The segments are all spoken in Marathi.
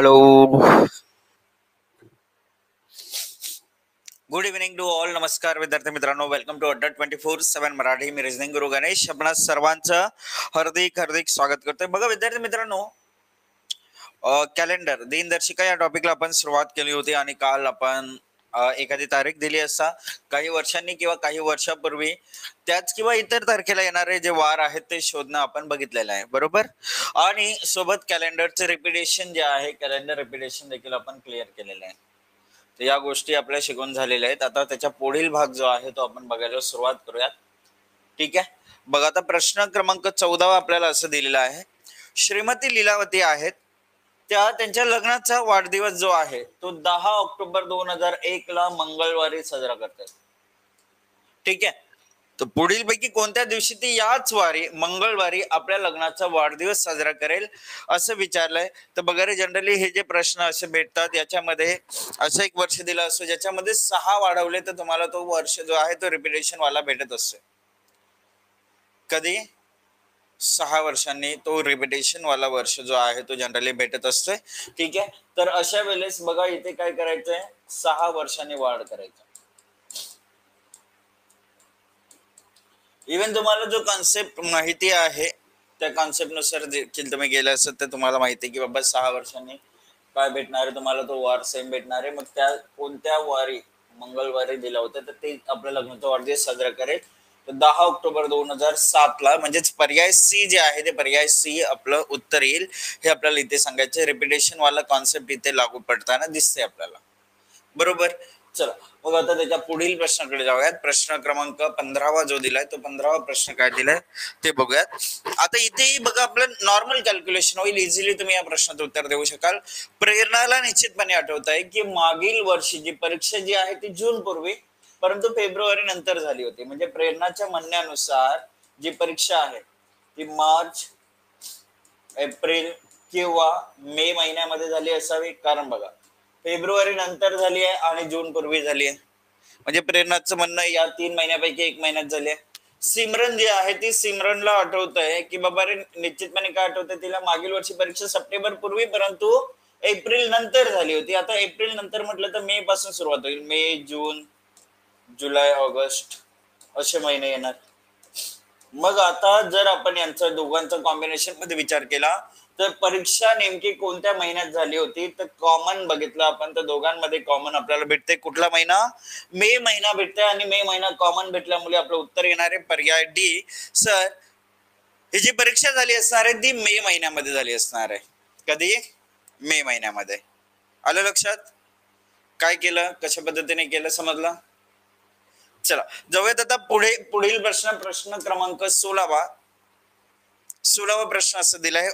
Hello, good evening to all. नमस्कार विद्यार्थी मित्रांनो, वेलकम टू अड्डा 24/7 मराठी. मी रिजनिंग गुरु गणेश आपणा सर्वांचं हार्दिक स्वागत करतोय. बघा विद्यार्थी मित्रांनो, कॅलेंडर दिनदर्शिका या टॉपिकला आपण सुरुवात केली होती आणि काल आपण एखादी तारीख दिली असता काही वर्षांनी किंवा काही वर्षापूर्वी त्याच किंवा इतर तारखेला येणारे जे वार आहेत ते शोधणं आपण बघितलेलं आहे, बरोबर. आणि सोबत कॅलेंडरचे रिपिटेशन जे आहे, कॅलेंडर रिपिटेशन देखील आपण क्लिअर केलेलं आहे. तर या गोष्टी आपल्या शिकून झालेल्या आहेत. आता त्याच्या पुढील भाग जो आहे तो आपण बघायला सुरुवात करूयात. ठीक आहे, बघा आता प्रश्न क्रमांक 14 आपल्याला असं दिलेला आहे. श्रीमती लीलावती आहेत, त्या त्यांच्या लग्नाचा वाढदिवस जो आहे तो 10 ऑक्टोबर 2001 ला मंगळवारी साजरा करतात. ठीक आहे, तर पुढील पैकी कोणत्या दिवशी ती याच वारी मंगळवारी आपल्या लग्नाचा वाढदिवस साजरा करेल असं विचारलंय. तर बघा रे, जनरली हे जे प्रश्न असे भेटतात याच्यामध्ये असं एक वर्ष दिलं असतं ज्याच्यामध्ये 6 वाढवले तर तुम्हाला तो वर्ष जो आहे तो रिपिटेशन वाला भेटत असतो. कधी 6 वर्षांनी तो रिपिटेशन वाला वर्ष जो आहे तो जनरली भेटत असतोय. ठीक आहे, तर अशा वेळेस बघा इथे काय करायचंय, 6 वर्षांनी वाढ करायचं. इव्हन तुम्हाला जो कॉन्सेप्ट माहिती आहे त्या कॉन्सेप्ट नुसार देखील तुम्ही गेले असत तर तुम्हाला माहिती आहे की बाबा 6 वर्षांनी काय भेटणार आहे, तुम्हाला तो वार सेम भेटणार आहे. मग त्या कोणत्या वारी मंगळवारी दिला होता तर ते आपल्या लग्नाचा वाढदिवस साजरा करेल. तर 10 ऑक्टोबर 2007 ला, म्हणजेच पर्याय सी जे आहे ते पर्याय सी आपलं उत्तर येईल. हे आपल्याला इथे सांगायचे. रिपिटेशन वाला कॉन्सेप्ट इथे लागू पडताना दिसते आपल्याला, बरोबर. चला मग आता त्याच्या पुढील प्रश्नाकडे जाऊयात. प्रश्न क्रमांक 15 जो दिलाय तो 15 प्रश्न काय दिलाय ते बघूयात. आता इथे बघा आपलं नॉर्मल कॅल्क्युलेशन होईल, इझिली तुम्ही या प्रश्नाचं उत्तर देऊ शकाल. प्रेरणाला निश्चितपणे आठवत आहे की मागील वर्षी जी परीक्षा जी आहे ती जून पूर्वी परंतु फेब्रुवारी नंतर झाली होती. म्हणजे प्रेरणाच्या म्हणण्यानुसार जी परीक्षा आहे ती मार्च, एप्रिल किंवा मे महिन्यामध्ये झाली असावी. कारण बघा फेब्रुवारी नंतर झाली आहे आणि जून पूर्वी झाली आहे, म्हणजे प्रेरणाचं म्हणणं या 3 महिन्यापैकी 1 महिन्यात झाली आहे. सिमरन जी आहे ती सिमरनला आठवत आहे की बाबा रे, निश्चितपणे काय आठवत आहे तिला, मागील वर्षी परीक्षा सप्टेंबर पूर्वी परंतु एप्रिल नंतर झाली होती. आता एप्रिल नंतर म्हटलं तर मे पासून सुरुवात होईल. मे, जून, जुलै, ऑगस्ट असे महिने येणार. मग आता जर आपण यांचा दोघांचा कॉम्बिनेशन मध्ये विचार केला तर परीक्षा नेमकी कोणत्या महिन्यात झाली होती, तर कॉमन बघितलं आपण तर दोघांमध्ये कॉमन आपल्याला भेटते. कुठला महिना, मे महिना भेटते. आणि मे महिना कॉमन भेटल्यामुळे आपलं उत्तर येणार आहे पर्याय डी. सर ही जी परीक्षा झाली असणार आहे ती मे महिन्यामध्ये झाली असणार आहे. कधी, मे महिन्यामध्ये. आलं लक्षात? काय केलं, कशा पद्धतीने केलं, समजलं. चला जाऊयात आता पुढील प्रश्न. प्रश्न क्रमांक 16वा प्रश्न असं दिलाय.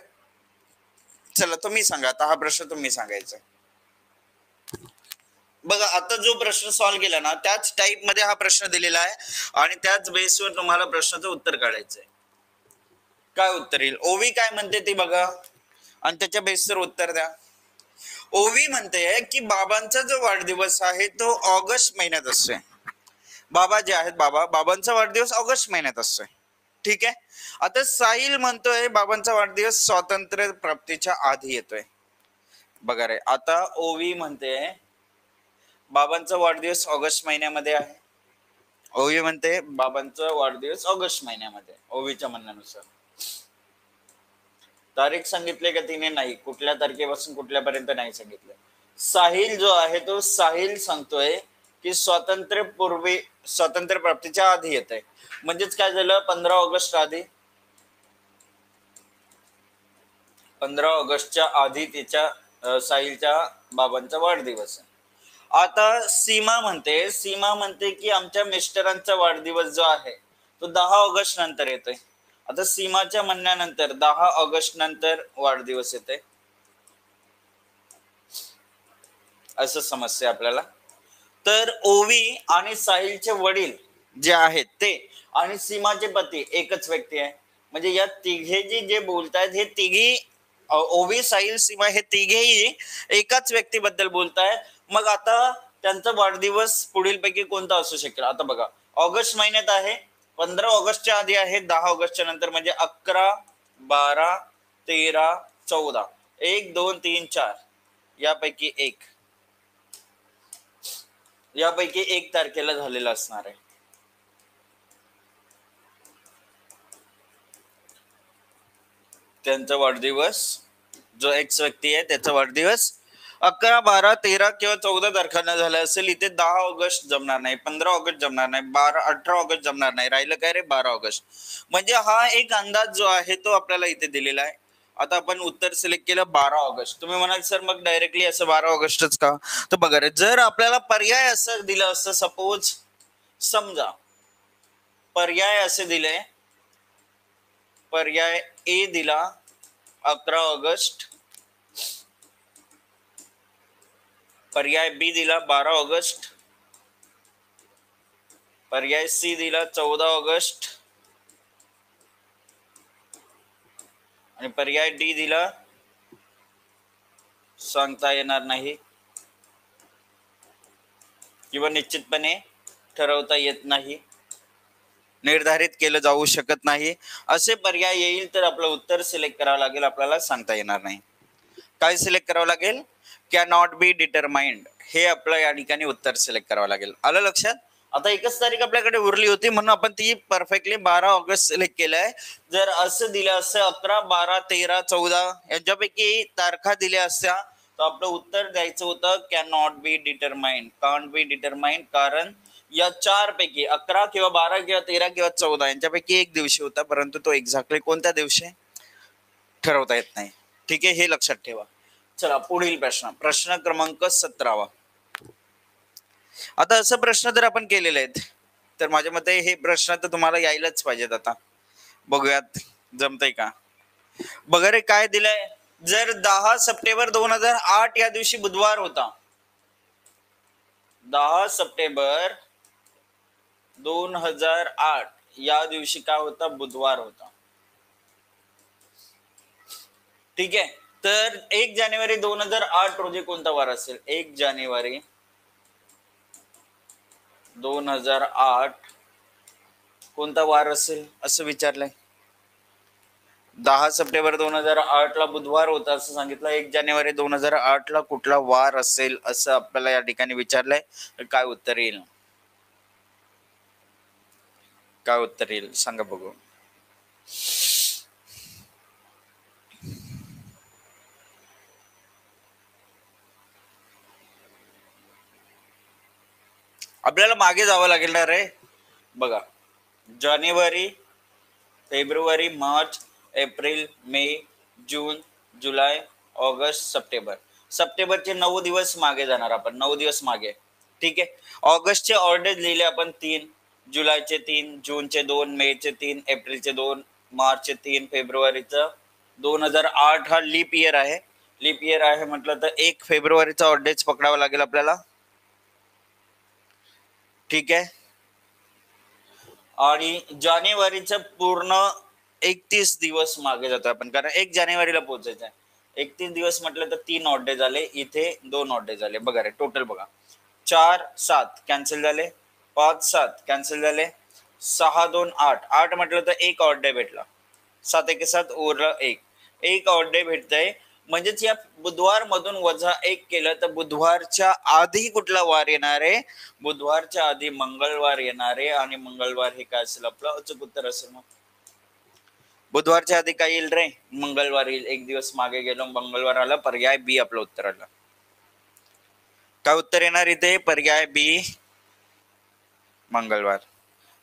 चला तुम्ही सांगा, आता हा प्रश्न तुम्ही सांगायचा. बघा आता जो प्रश्न सॉल्व्ह केला ना त्याच टाइप मध्ये हा प्रश्न दिलेला आहे आणि त्याच बेसवर तुम्हाला प्रश्नाचं उत्तर काढायचंय. काय उत्तर येईल, ओवी काय म्हणते ते बघा आणि त्याच्या बेसवर उत्तर द्या. ओवी म्हणते की बाबांचा जो वाढदिवस आहे तो ऑगस्ट महिन्यात असतोय. बाबा जे आहेत बाबांचा वाढदिवस ऑगस्ट महिन्यात असतोय. ठीक आहे, आता साहिल म्हणतोय बाबांचा वाढदिवस स्वातंत्र्य प्राप्तीच्या आधी येतोय. बघा रे, आता ओवी म्हणते बाबांचा वाढदिवस ऑगस्ट महिन्यामध्ये आहे. ओवी म्हणते बाबांचा वाढदिवस ऑगस्ट महिन्यामध्ये. ओवीच्या म्हणण्यानुसार तारीख सांगितले का तिने, नाही. कुठल्या तारखेपासून कुठल्यापर्यंत नाही सांगितलं. साहिल जो आहे तो साहिल सांगतोय की स्वातंत्र्य प्राप्तीच्या आधी येत आहे. म्हणजेच काय झालं, 15 ऑगस्ट आधी, 15 ऑगस्टच्या आधी तिच्या साहिलच्या बाबांचा वाढदिवस आहे. आता सीमा म्हणते की आमच्या मिस्टरांचा वाढदिवस जो आहे तो 10 ऑगस्ट नंतर येतोय. आता सीमाच्या म्हणण्यानंतर 10 ऑगस्ट नंतर वाढदिवस येते असं समजते आपल्याला. तर ओवी आणि साहिलचे वडील जे आहेत ते आणि सीमाचे पती एकच व्यक्ती आहे. म्हणजे या तिघे जे बोलतायत हे तिघी, ओवी, साहिल, सीमा हे तिघेही एकाच व्यक्तीबद्दल बोलतायत. मग आता त्यांचा वाढदिवस पुढील पैकी कोणता असू शकेल. आता बघा ऑगस्ट महिन्यात आहे, 15 ऑगस्टच्या आधी आहे, 10 ऑगस्टच्या नंतर, म्हणजे 11, 12, 13, 14, 1, 2, 3, 4 यापैकी एक तारखेला झालेला असणार आहे. त्यांचा वाढदिवस, जो एक्स व्यक्ती आहे त्याचा वाढदिवस 11, 12, 13 किंवा 14 तारखांना झाला असेल. इथे 10 ऑगस्ट जमणार नाही, 15 ऑगस्ट जमणार नाही, 18 ऑगस्ट जमणार नाही, राहिलं काय रे 12 ऑगस्ट. म्हणजे हा एक अंदाज जो आहे तो आपल्याला इथे दिलेला आहे. आता आपण उत्तर सिलेक्ट केलं 12 ऑगस्ट. तुम्ही म्हणाल सर मग डायरेक्टली असं 12 ऑगस्टच का? तर बघा रे, जर आपल्याला पर्याय असं दिलं असतं, सपोज समजा पर्याय असे दिले, पर्याय ए दिला 11 ऑगस्ट, पर्याय बी दिला 12 ऑगस्ट, पर्याय सी दिला 14 ऑगस्ट आणि पर्याय डी दिला सांगता येणार नाही किंवा निश्चितपणे ठरवता येत नाही, निर्धारित केलं जाऊ शकत नाही, असे पर्याय येईल तर आपलं उत्तर सिलेक्ट करावं लागेल. आपल्याला सांगता येणार नाही. काय सिलेक्ट करावं लागेल? कॅन नॉट बी डिटरमाइंड, हे आपलं या ठिकाणी उत्तर सिलेक्ट करावं लागेल. आलं लक्षात? आता एकच तारीख आपल्याकडे उरली होती म्हणून आपण ती परफेक्टली 12 ऑगस्ट सिलेक्ट केलंय. जर असं दिलं असं 11, 12, 13, 14 यांच्यापैकी तारखा दिल्या असत्या तर आपलं उत्तर द्यायचं होतं can not be determined, can't be determined. कारण या 4 पैकी 11 किंवा 12 किंवा 13 किंवा 14 यांच्यापैकी एक दिवशी होता, परंतु तो एक्झॅक्टली कोणत्या दिवशी ठरवता येत नाही. ठीक आहे, हे लक्षात ठेवा. चला पुढील प्रश्न, प्रश्न क्रमांक 17. आता असं प्रश्न जर आपण केलेले आहेत तर माझ्या मते हे प्रश्न तर तुम्हाला यायलाच पाहिजेत. आता बघूयात जमतंय का. बघा रे काय दिलंय, जर 10 सप्टेंबर 2008 या दिवशी बुधवार होता, 10 सप्टेंबर 2008 या दिवशी काय होता? बुधवार होता. ठीक आहे, तर 1 जानेवारी 2008 रोजी कोणता वार असेल? 1 जानेवारी 2008 कोणता वार असेल असं विचारलंय. 10 सप्टेंबर 2008 ला बुधवार होता असं सांगितलं. 1 जानेवारी 2008 ला कुठला वार असेल असं आपल्याला या ठिकाणी विचारलंय. काय उत्तर येईल? काय उत्तर येईल सांगा बघू. आपल्याला मागे जावं लागेल ना रे. बघा, जानेवारी, फेब्रुवारी, मार्च, एप्रिल, मे, जून, जुलै, ऑगस्ट, सप्टेंबर. सप्टेंबरचे 9 दिवस मागे जाणार आपण, 9 दिवस मागे. ठीक आहे, ऑगस्टचे ऑर्डर लिहिले आपण 3, जुलैचे 3, जूनचे 2, मेचे 3, एप्रिलचे 2, मार्चचे 3, फेब्रुवारीचं 2008 हा लीप इयर आहे. लीप इयर आहे म्हटलं तर 1 फेब्रुवारीचा ऑर्डेज पकडावा लागेल आपल्याला. ठीक आहे, आणि जानेवारीचं पूर्ण 31 दिवस मागे जातो आपण, कारण 1 जानेवारीला पोहोचायचं आहे. 31 दिवस म्हटलं तर 3 ऑड डे झाले, इथे 2 ऑड डे झाले. बघा रे टोटल बघा, 4, 7 कॅन्सल झाले, 5, 7 कॅन्सल झाले, 6, 2, 8, 8 म्हटलं तर 1 ऑड डे भेटला, 7 1 7 उरलं 1 ऑड डे भेटतंय. म्हणजेच या बुधवार मधून वजा 1 केलं तर बुधवारच्या आधी कुठला वार येणार आहे? बुधवारच्या आधी मंगळवार येणार आहे. आणि मंगळवार हे काय असेल आपलं अचूक उत्तर असेल. मग बुधवारच्या आधी काय येईल रे? मंगळवार येईल. 1 दिवस मागे गेलो, मंगळवार आला, पर्याय बी आपलं उत्तर आलं. काय उत्तर येणार इथे? पर्याय बी मंगळवार.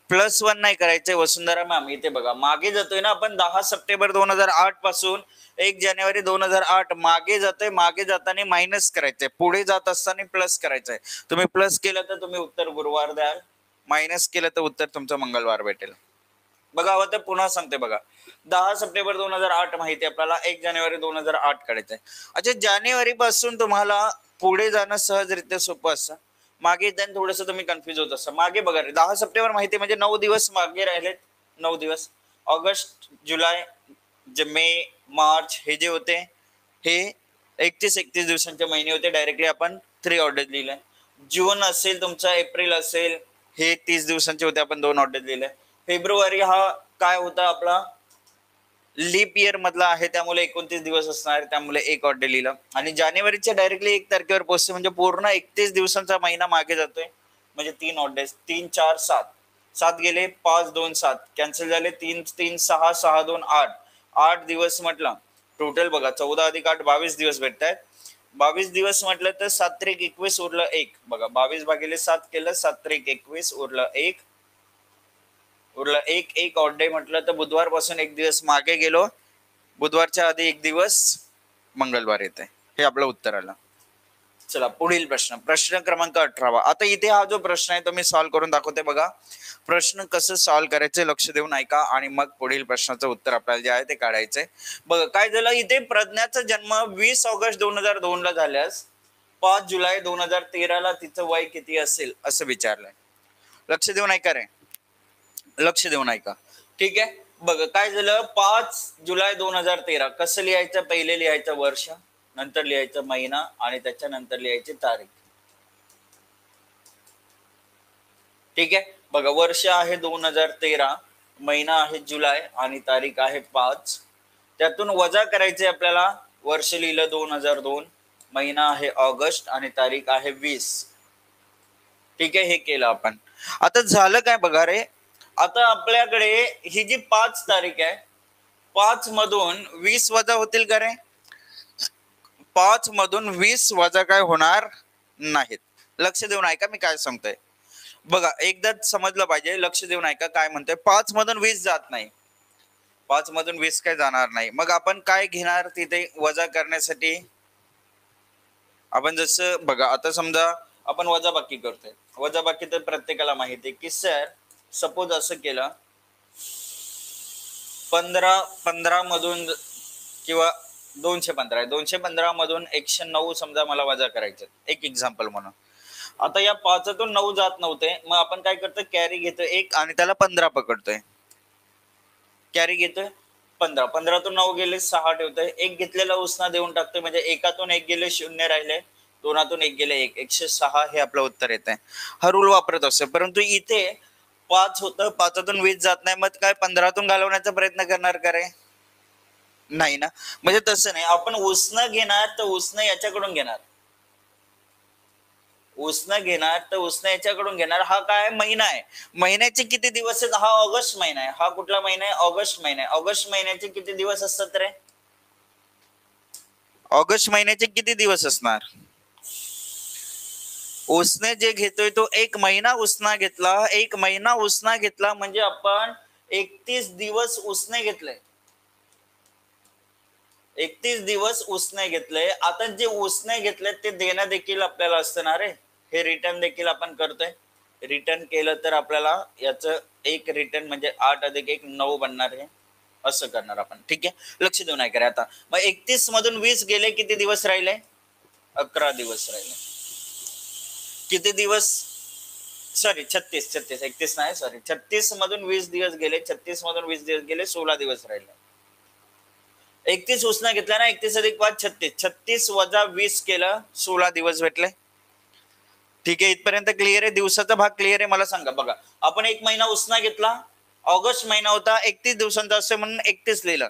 +1 नाही करायचंय वसुंधरा मॅम. इथे बघा मागे जातोय ना आपण, 10 सप्टेंबर 2008 पासून 1 जानेवारी 2008 मागे जातोय. मागे जाताना मायनस करायचंय, पुढे जात असताना प्लस करायचंय. तुम्ही प्लस केलं तर तुम्ही उत्तर गुरुवार द्याल, मायनस केलं तर उत्तर तुमचं मंगळवार भेटेल. बघा हवं तर पुन्हा सांगते बघा, 10 सप्टेंबर 2008 माहिती आपल्याला, 1 जानेवारी 2008 काढायचंय. अच्छा, जानेवारी पासून तुम्हाला पुढे जाणं सहजरित्या सोपं असतं, मागे येताना थोडस तुम्ही कन्फ्युज होत असता. मागे बघा रे, 10 सप्टेंबर माहिती म्हणजे 9 दिवस मागे राहिलेत, 9 दिवस. ऑगस्ट, जुलै, मे, मार्च हे जे होते हे 31 दिवसांचे महिने होते. डायरेक्टली आपण 3 ऑर्डर लिहिलंय. जून असेल तुमचा, एप्रिल असेल, हे 30 दिवसांचे होते, आपण 2 ऑर्डर लिहिले. फेब्रुवारी हा काय होता आपला? लीप इयर मधला आहे त्यामुळे 29 दिवस असणार, त्यामुळे एक ऑड डे लिहिलं. आणि जानेवारीच्या डायरेक्टली 1 तारखेवर पोहोचते म्हणजे पूर्ण 31 दिवसांचा महिना मागे जातोय. म्हणजे 3 ऑड डेज, 3 4 7, 7 गेले, 5 2 7 कॅन्सल झाले, 3 3 6 6 2 8, 8 दिवस म्हटलं टोटल बघा. 14 अधिक 8 22 दिवस भेटत आहेत. 22 दिवस म्हटलं तर 7 त्रिक 21 उरलं 1 बघा. 22 भागिले 7 केलं, 7 त्रिक 21 उरलं 1, उरलं 1. एक ऑड डे म्हटलं तर बुधवार पासून एक दिवस मागे गेलो, बुधवारच्या आधी एक दिवस मंगळवार येते. हे आपलं उत्तर आलं. चला पुढील प्रश्न, प्रश्न क्रमांक 18. आता इथे हा जो प्रश्न आहे तो मी सॉल्व्ह करून दाखवते बघा. प्रश्न कसं सॉल्व्ह करायचे लक्ष देऊन ऐका आणि मग पुढील प्रश्नाचं उत्तर आपल्याला जे आहे ते काढायचंय. बघा काय झालं इथे. प्रज्ञाचा जन्म 20 ऑगस्ट 2002 ला झाल्यास 5 जुलै 2013 ला तिचं वय किती असेल असं विचारलंय. लक्ष देऊन ऐका रे, लक्ष देऊन ऐका. ठीक आहे. बघ काय झालं. 5 जुलै 2013 कसं लिहायचं. पहिले लिहायचं वर्ष, नंतर लिहायचं महिना आणि त्याच्यानंतर लिहायची तारीख. ठीक आहे. बघा वर्ष आहे 2013, महिना आहे जुलै आणि तारीख आहे 5. त्यातून वजा करायचे आपल्याला. वर्ष लिहिलं 2002, महिना आहे ऑगस्ट आणि तारीख आहे 20. ठीक आहे. हे केलं आपण. आता झालं काय बघा रे. आता आपल्याकडे ही जी 5 तारीख आहे, 5 मधून 20 वजा होतील का रे. 5 मधून 20 वजा काय होणार नाहीत. लक्ष देऊन ऐका मी काय सांगतोय बघा. एकदा समजलं पाहिजे. लक्ष देऊन ऐका काय म्हणतोय. 5 मधून 20 जात नाही. 5 मधून 20 काय जाणार नाही. मग आपण काय घेणार तिथे वजा करण्यासाठी. आपण जसं बघा आता समजा आपण वजाबाकी करतोय. वजाबाकी तर प्रत्येकाला माहिती आहे की सर सपोज असं केलं 15 मधून किंवा 215 आहे. 215 मधून 109 समजा मला वजा करायचं. एक एक्झाम्पल म्हणून. आता या 5तून 9 जात नव्हते. मग आपण काय करतोय कॅरी घेतोय 1 आणि त्याला 15 पकडतोय. कॅरी घेतोय 15, 15तून 9 गेले 6 ठेवतोय. 1 घेतलेला उसना देऊन टाकतोय म्हणजे 1तून 1 गेले 0 राहिले, 2तून 1 गेले 1, 106 हे आपलं उत्तर येत आहे. हा रूल वापरत असतो. परंतु इथे 5 होतं, 5तून 20 जात नाही. मग काय 15तून घालवण्याचा प्रयत्न करणार का रे. नाही ना. म्हणजे तसं नाही. आपण उसनं घेणार तर उसनं याच्याकडून घेणार. उसनं घेणार तर उसनं याच्याकडून घेणार. हा काय महिना आहे. महिन्याचे किती दिवस आहेत. हा ऑगस्ट महिना आहे. हा कुठला महिना आहे. ऑगस्ट महिना आहे. ऑगस्ट महिन्याचे किती दिवस असतात रे. ऑगस्ट महिन्याचे किती दिवस असणार. उसने जे घेतोय तो 1 महिना उसना घेतला. 1 महिना उसना घेतला म्हणजे आपण 31 दिवस उसने घेतले. 31 दिवस उसने घेतले. आता जे उसने घेतले ते देणं देखील आपल्याला असणार आहे. हे रिटर्न देखील आपण करतोय. रिटर्न केलं तर आपल्याला याचं एक रिटर्न म्हणजे 8 अधिक 1 9 बनणार आहे. असं करणार आपण. ठीक आहे. लक्ष देऊन ऐका. आता मग 31 मधून 20 गेले किती दिवस राहिले. 11 दिवस राहिले. किती दिवस सॉरी 36 31 नाही सॉरी 36 मधून 20 दिवस गेले. 36 मधून 20 दिवस गेले. 16 दिवस राहिले. 31 उसना घेतला ना. 31 अधिक 5 36, 36 वजा 20 केलं 16 दिवस भेटले. ठीक आहे. इथपर्यंत क्लिअर आहे. दिवसाचा भाग क्लिअर आहे. मला सांगा बघा. आपण 1 महिना उसना घेतला. ऑगस्ट महिना होता. 31 दिवसांचा असं म्हणून 31 लिहिलं.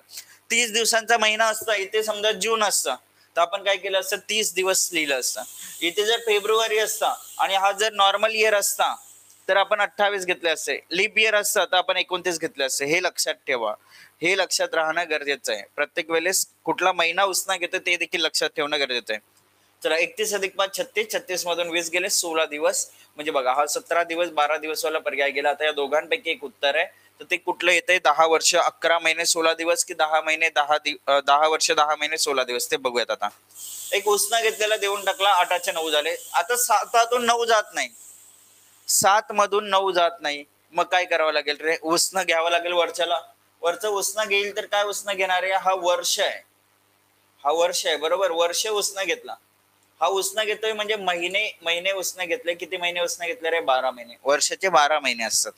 30 दिवसांचा महिना असता इथे समजा जून असता तर आपण काय केलं असतं 30 दिवस लिहिलं असतं. इथे जर फेब्रुवारी असता आणि हा जर नॉर्मल इयर असता तर आपण 28 घेतले असते. लीप इयर असतं तर आपण 29 घेतले असते. हे लक्षात ठेवा. हे लक्षात राहणं गरजेचं आहे. प्रत्येक वेळेस कुठला महिना उसना घेतो ते देखील लक्षात ठेवणं गरजेचं आहे. चला 31 अधिक 5 36, 36 मधून 20 गेले 16 दिवस म्हणजे बघा हा 17 दिवस 12 दिवस वाला पर्याय गेला. आता या दोघांपैकी एक उत्तर आहे. तर ते कुठलं येतंय. 10 वर्ष 11 महिने 16 दिवस की 10 महिने 10 वर्ष 10 महिने 16 दिवस ते बघूयात. आता एक उसना घेतलेला देऊन टाकला. 8चे 9 झाले. आता 7तून 9 जात नाही. 7 मधून 9 जात नाही. मग काय करावं लागेल रे. उसनं घ्यावं लागेल वर्षाला. वरचं उसनं घेईल तर काय उसनं घेणार आहे. हा वर्ष आहे. हा वर्ष आहे बरोबर. वर्ष उसनं घेतला. हा उसनं घेतोय म्हणजे महिने उसनं घेतले. किती महिने उसनं घेतले रे. 12 महिने. वर्षाचे 12 महिने असतात.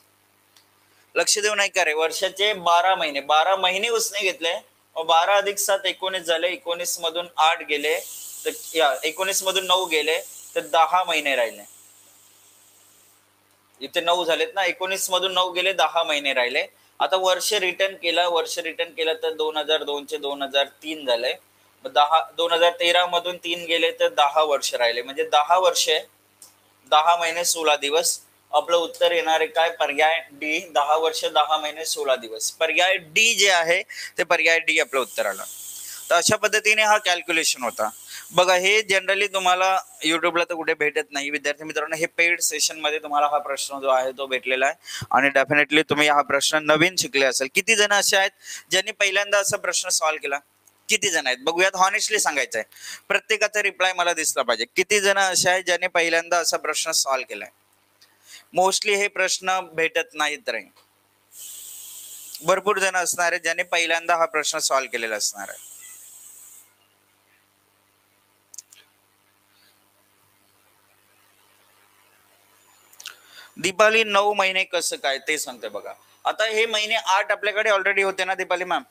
लक्ष देऊ नाही का रे. वर्षाचे 12 महिने. 12 महिने उसने घेतले. 12 अधिक 7 19 झाले. 19 मधून 8 गेले तर या 19 मधून 9 गेले तर 10 महिने राहिले. इथे 9 झालेत ना. 19 मधून 9 गेले 10 महिने राहिले. आता वर्ष रिटर्न केलं तर 2002 चे 2003 झालंय. 2013 मधून 3 गेले तर 10 वर्ष राहिले, म्हणजे 10 वर्ष 10 महिने 16 दिवस. आपलं उत्तर येणार आहे काय? पर्याय डी, 10 वर्ष 10 महिने 16 दिवस. पर्याय डी जे आहे ते पर्याय डी आपलं उत्तर आलं. तर अशा पद्धतीने हा कॅल्क्युलेशन होता. बघा, हे जनरली तुम्हाला युट्यूबला तर कुठे भेटत नाही विद्यार्थी मित्रांनो. हे पेड सेशन मध्ये तुम्हाला हा प्रश्न जो आहे तो भेटलेला आहे, आणि डेफिनेटली तुम्ही हा प्रश्न नवीन शिकले असेल. किती जण असे आहेत ज्यांनी पहिल्यांदा असा प्रश्न सॉल्व्ह केला? किती जण आहेत बघूयात, हॉनेस्टली सांगायचं आहे. प्रत्येकाचा रिप्लाय मला दिसला पाहिजे. किती जण असे आहेत ज्यांनी पहिल्यांदा असा प्रश्न सॉल्व्ह केलाय? मोस्टली हे प्रश्न भेटत नाहीत रे. भरपूर जण असणार आहेत ज्यांनी पहिल्यांदा हा प्रश्न सॉल्व्ह केलेला असणार आहे. दीपाली 9 महिने कसं काय ते सांगते बघा. आता हे महिने 8 आपल्याकडे ऑलरेडी होते ना दीपाली मॅम,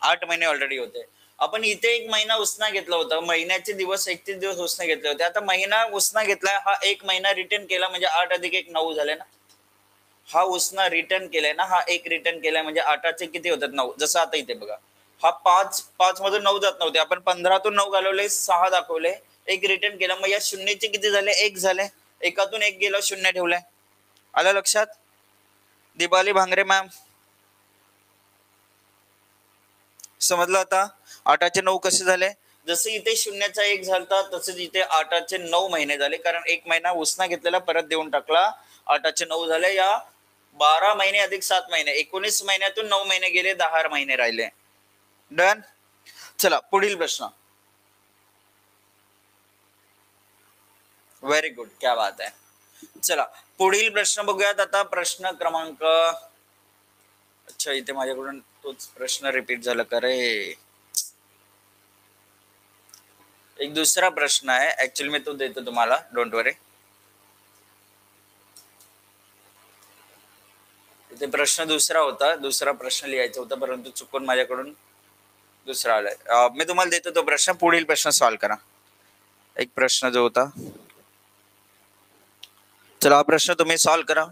8 महिने ऑलरेडी होते. आपण इथे 1 महिना उसना घेतला होता, महिन्याचे दिवस 31 दिवस उसना घेतले होते. आता महिना उसना घेतलाय, हा 1 महिना रिटर्न केला म्हणजे 8 अधिक 1 9 झाले ना. हा उसना रिटर्न केलाय ना, हा 1 रिटर्न केलाय म्हणजे 8चे किती होतात? 9. जसं आता इथे बघा, हा 5 मधून 9 जात नव्हते, आपण 15तून 9 घालवले, 6 दाखवले, 1 रिटर्न केला. मग या शून्यचे किती झाले? 1 झाले. एकातून 1 गेला, 0 ठेवलाय. आलं लक्षात? दीपाली भांगरे मॅम, समजलं आता? 8चे 9 कसे झाले? जसं इथे 0चा 1 झालता तसंच इथे 8चे 9 महिने झाले, कारण 1 महिना उसना घेतलेला परत देऊन टाकला. 8चे 9 झाले. या 12 महिने अधिक 7 महिने, 19 महिन्यातून 9 महिने गेले, 10 महिने राहिले. डन. चला पुढील प्रश्न. व्हेरी गुड, क्या बात आहे. चला पुढील प्रश्न बघूयात आता. प्रश्न क्रमांक, अच्छा इथे माझ्याकडून तोच प्रश्न रिपीट झाला का रे? एक दुसरा प्रश्न आहे, ऍक्च्युअली मी तो देतो तुम्हाला, डोंट वरी. इथे प्रश्न दुसरा होता, दुसरा प्रश्न लिहायचा होता, परंतु चुकून माझ्याकडून दुसरा आलाय. मी तुम्हाला देतो तो प्रश्न, पुढील प्रश्न सॉल्व्ह करा. एक प्रश्न जो होता, चला हा प्रश्न तुम्ही सॉल्व्ह करा.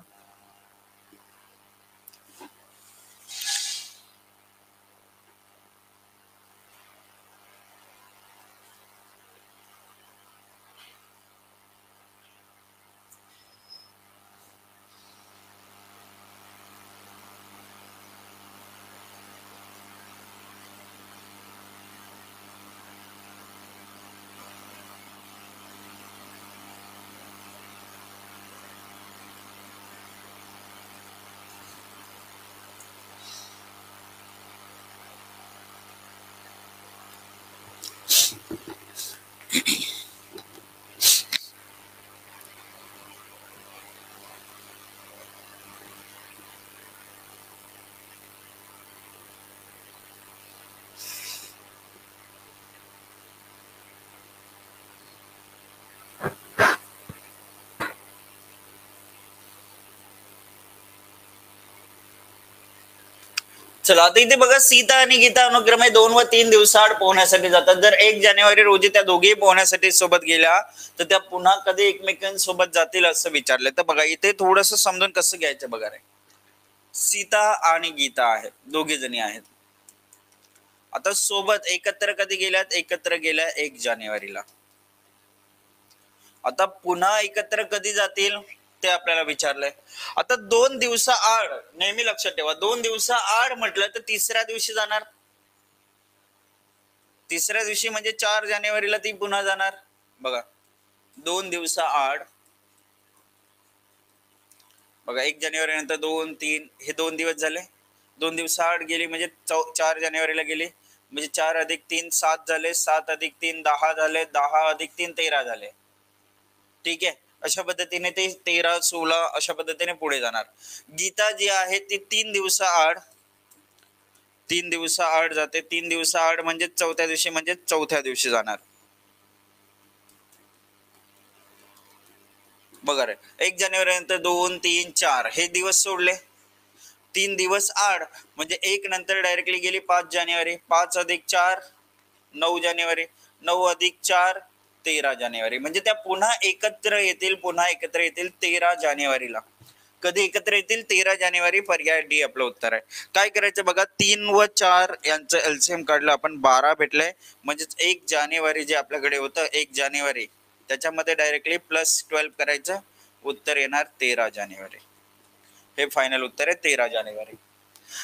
चला आता इथे बघा, सीता आणि गीता अनुक्रमे 2 व 3 दिवसाआड पोहण्यासाठी जातात. जर 1 जानेवारी रोजी त्या दोघेही पोहण्यासाठी सोबत गेल्या तर त्या पुन्हा कधी एकमेकांसोबत जातील असं विचारलं. तर बघा इथे थोडस समजून कसं घ्यायचं बघा रे. सीता आणि गीता आहेत, दोघी जणी आहेत. आता सोबत एकत्र कधी गेल्यात? एकत्र गेल्या 1 जानेवारीला. आता पुन्हा एकत्र कधी जातील ते आपल्याला विचारलंय. आता 2 दिवसाआड, नेहमी लक्षात ठेवा, 2 दिवसाआड म्हटलं तर तिसऱ्या दिवशी जाणार. तिसऱ्या दिवशी म्हणजे 4 जानेवारीला ती पुन्हा जाणार. बघा 2 दिवसाआड, बघा 1 जानेवारी नंतर 2 3 हे 2 दिवस झाले. 2 दिवसाआड गेली म्हणजे 4 जानेवारीला गेली, म्हणजे 4 अधिक 3 7 झाले, 7 अधिक 3 10 झाले, 10 अधिक 3 13 झाले. ठीक आहे, अशा पद्धतीने ते 13 16 अशा पद्धतीने पुढे जाणार. गीता जी आहे ती 3 दिवसाआड जाते. 3 दिवसाआड म्हणजे चौथ्या दिवशी, म्हणजे चौथ्या दिवशी जाणार. बघा रे, 1 जानेवारी नंतर 2 3 4 हे दिवस सोडले. 3 दिवस आड म्हणजे 1 नंतर डायरेक्टली गेली 5 जानेवारी. 5 अधिक 4 9 जानेवारी, 9 अधिक 4 13 जानेवारी, म्हणजे त्या पुन्हा एकत्र येतील 13 जानेवारीला. कधी एकत्र येतील? 13 जानेवारी. पर्याय डी आपलं उत्तर आहे. काय करायचं बघा, 3 व 4 यांचं एलसीएम काढलं आपण, 12 भेटलंय. म्हणजेच 1 जानेवारी जे आपल्याकडे होतं 1 जानेवारी, त्याच्यामध्ये डायरेक्टली +12 करायचं, उत्तर येणार 13 जानेवारी. हे फायनल उत्तर आहे 13 जानेवारी.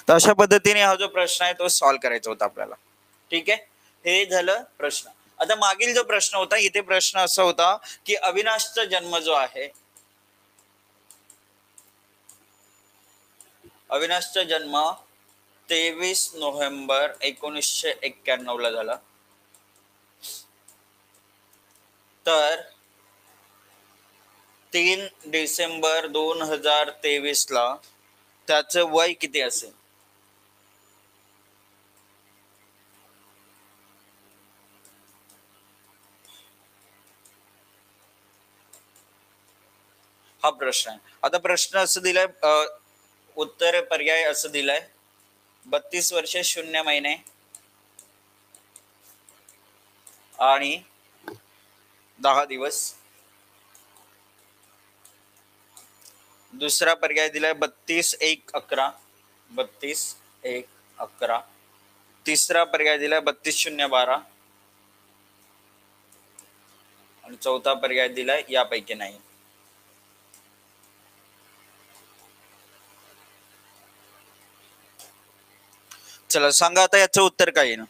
तर अशा पद्धतीने हा जो प्रश्न आहे तो सॉल्व्ह करायचा होता आपल्याला. ठीक आहे, हे झालं प्रश्न. आता मागील जो प्रश्न होता, इथे प्रश्न असा होता की अविनाशचा जन्म जो आहे, अविनाशचा जन्म 23 नोव्हेंबर 1991 ला झाला. तर 3 डिसेंबर 2023 ला त्याचं वय किती असेल? हा प्रश्न आहे. आता प्रश्न असं दिलाय, उत्तर पर्याय असं दिलाय, 32 वर्ष 0 महिने आणि 10 दिवस. दुसरा पर्याय दिलाय 32-1-11, 32-1-11. तिसरा पर्याय दिलाय 32-0-12 आणि चौथा पर्याय दिलाय यापैकी नाही. चला सांगा आता याचं उत्तर काय येईल?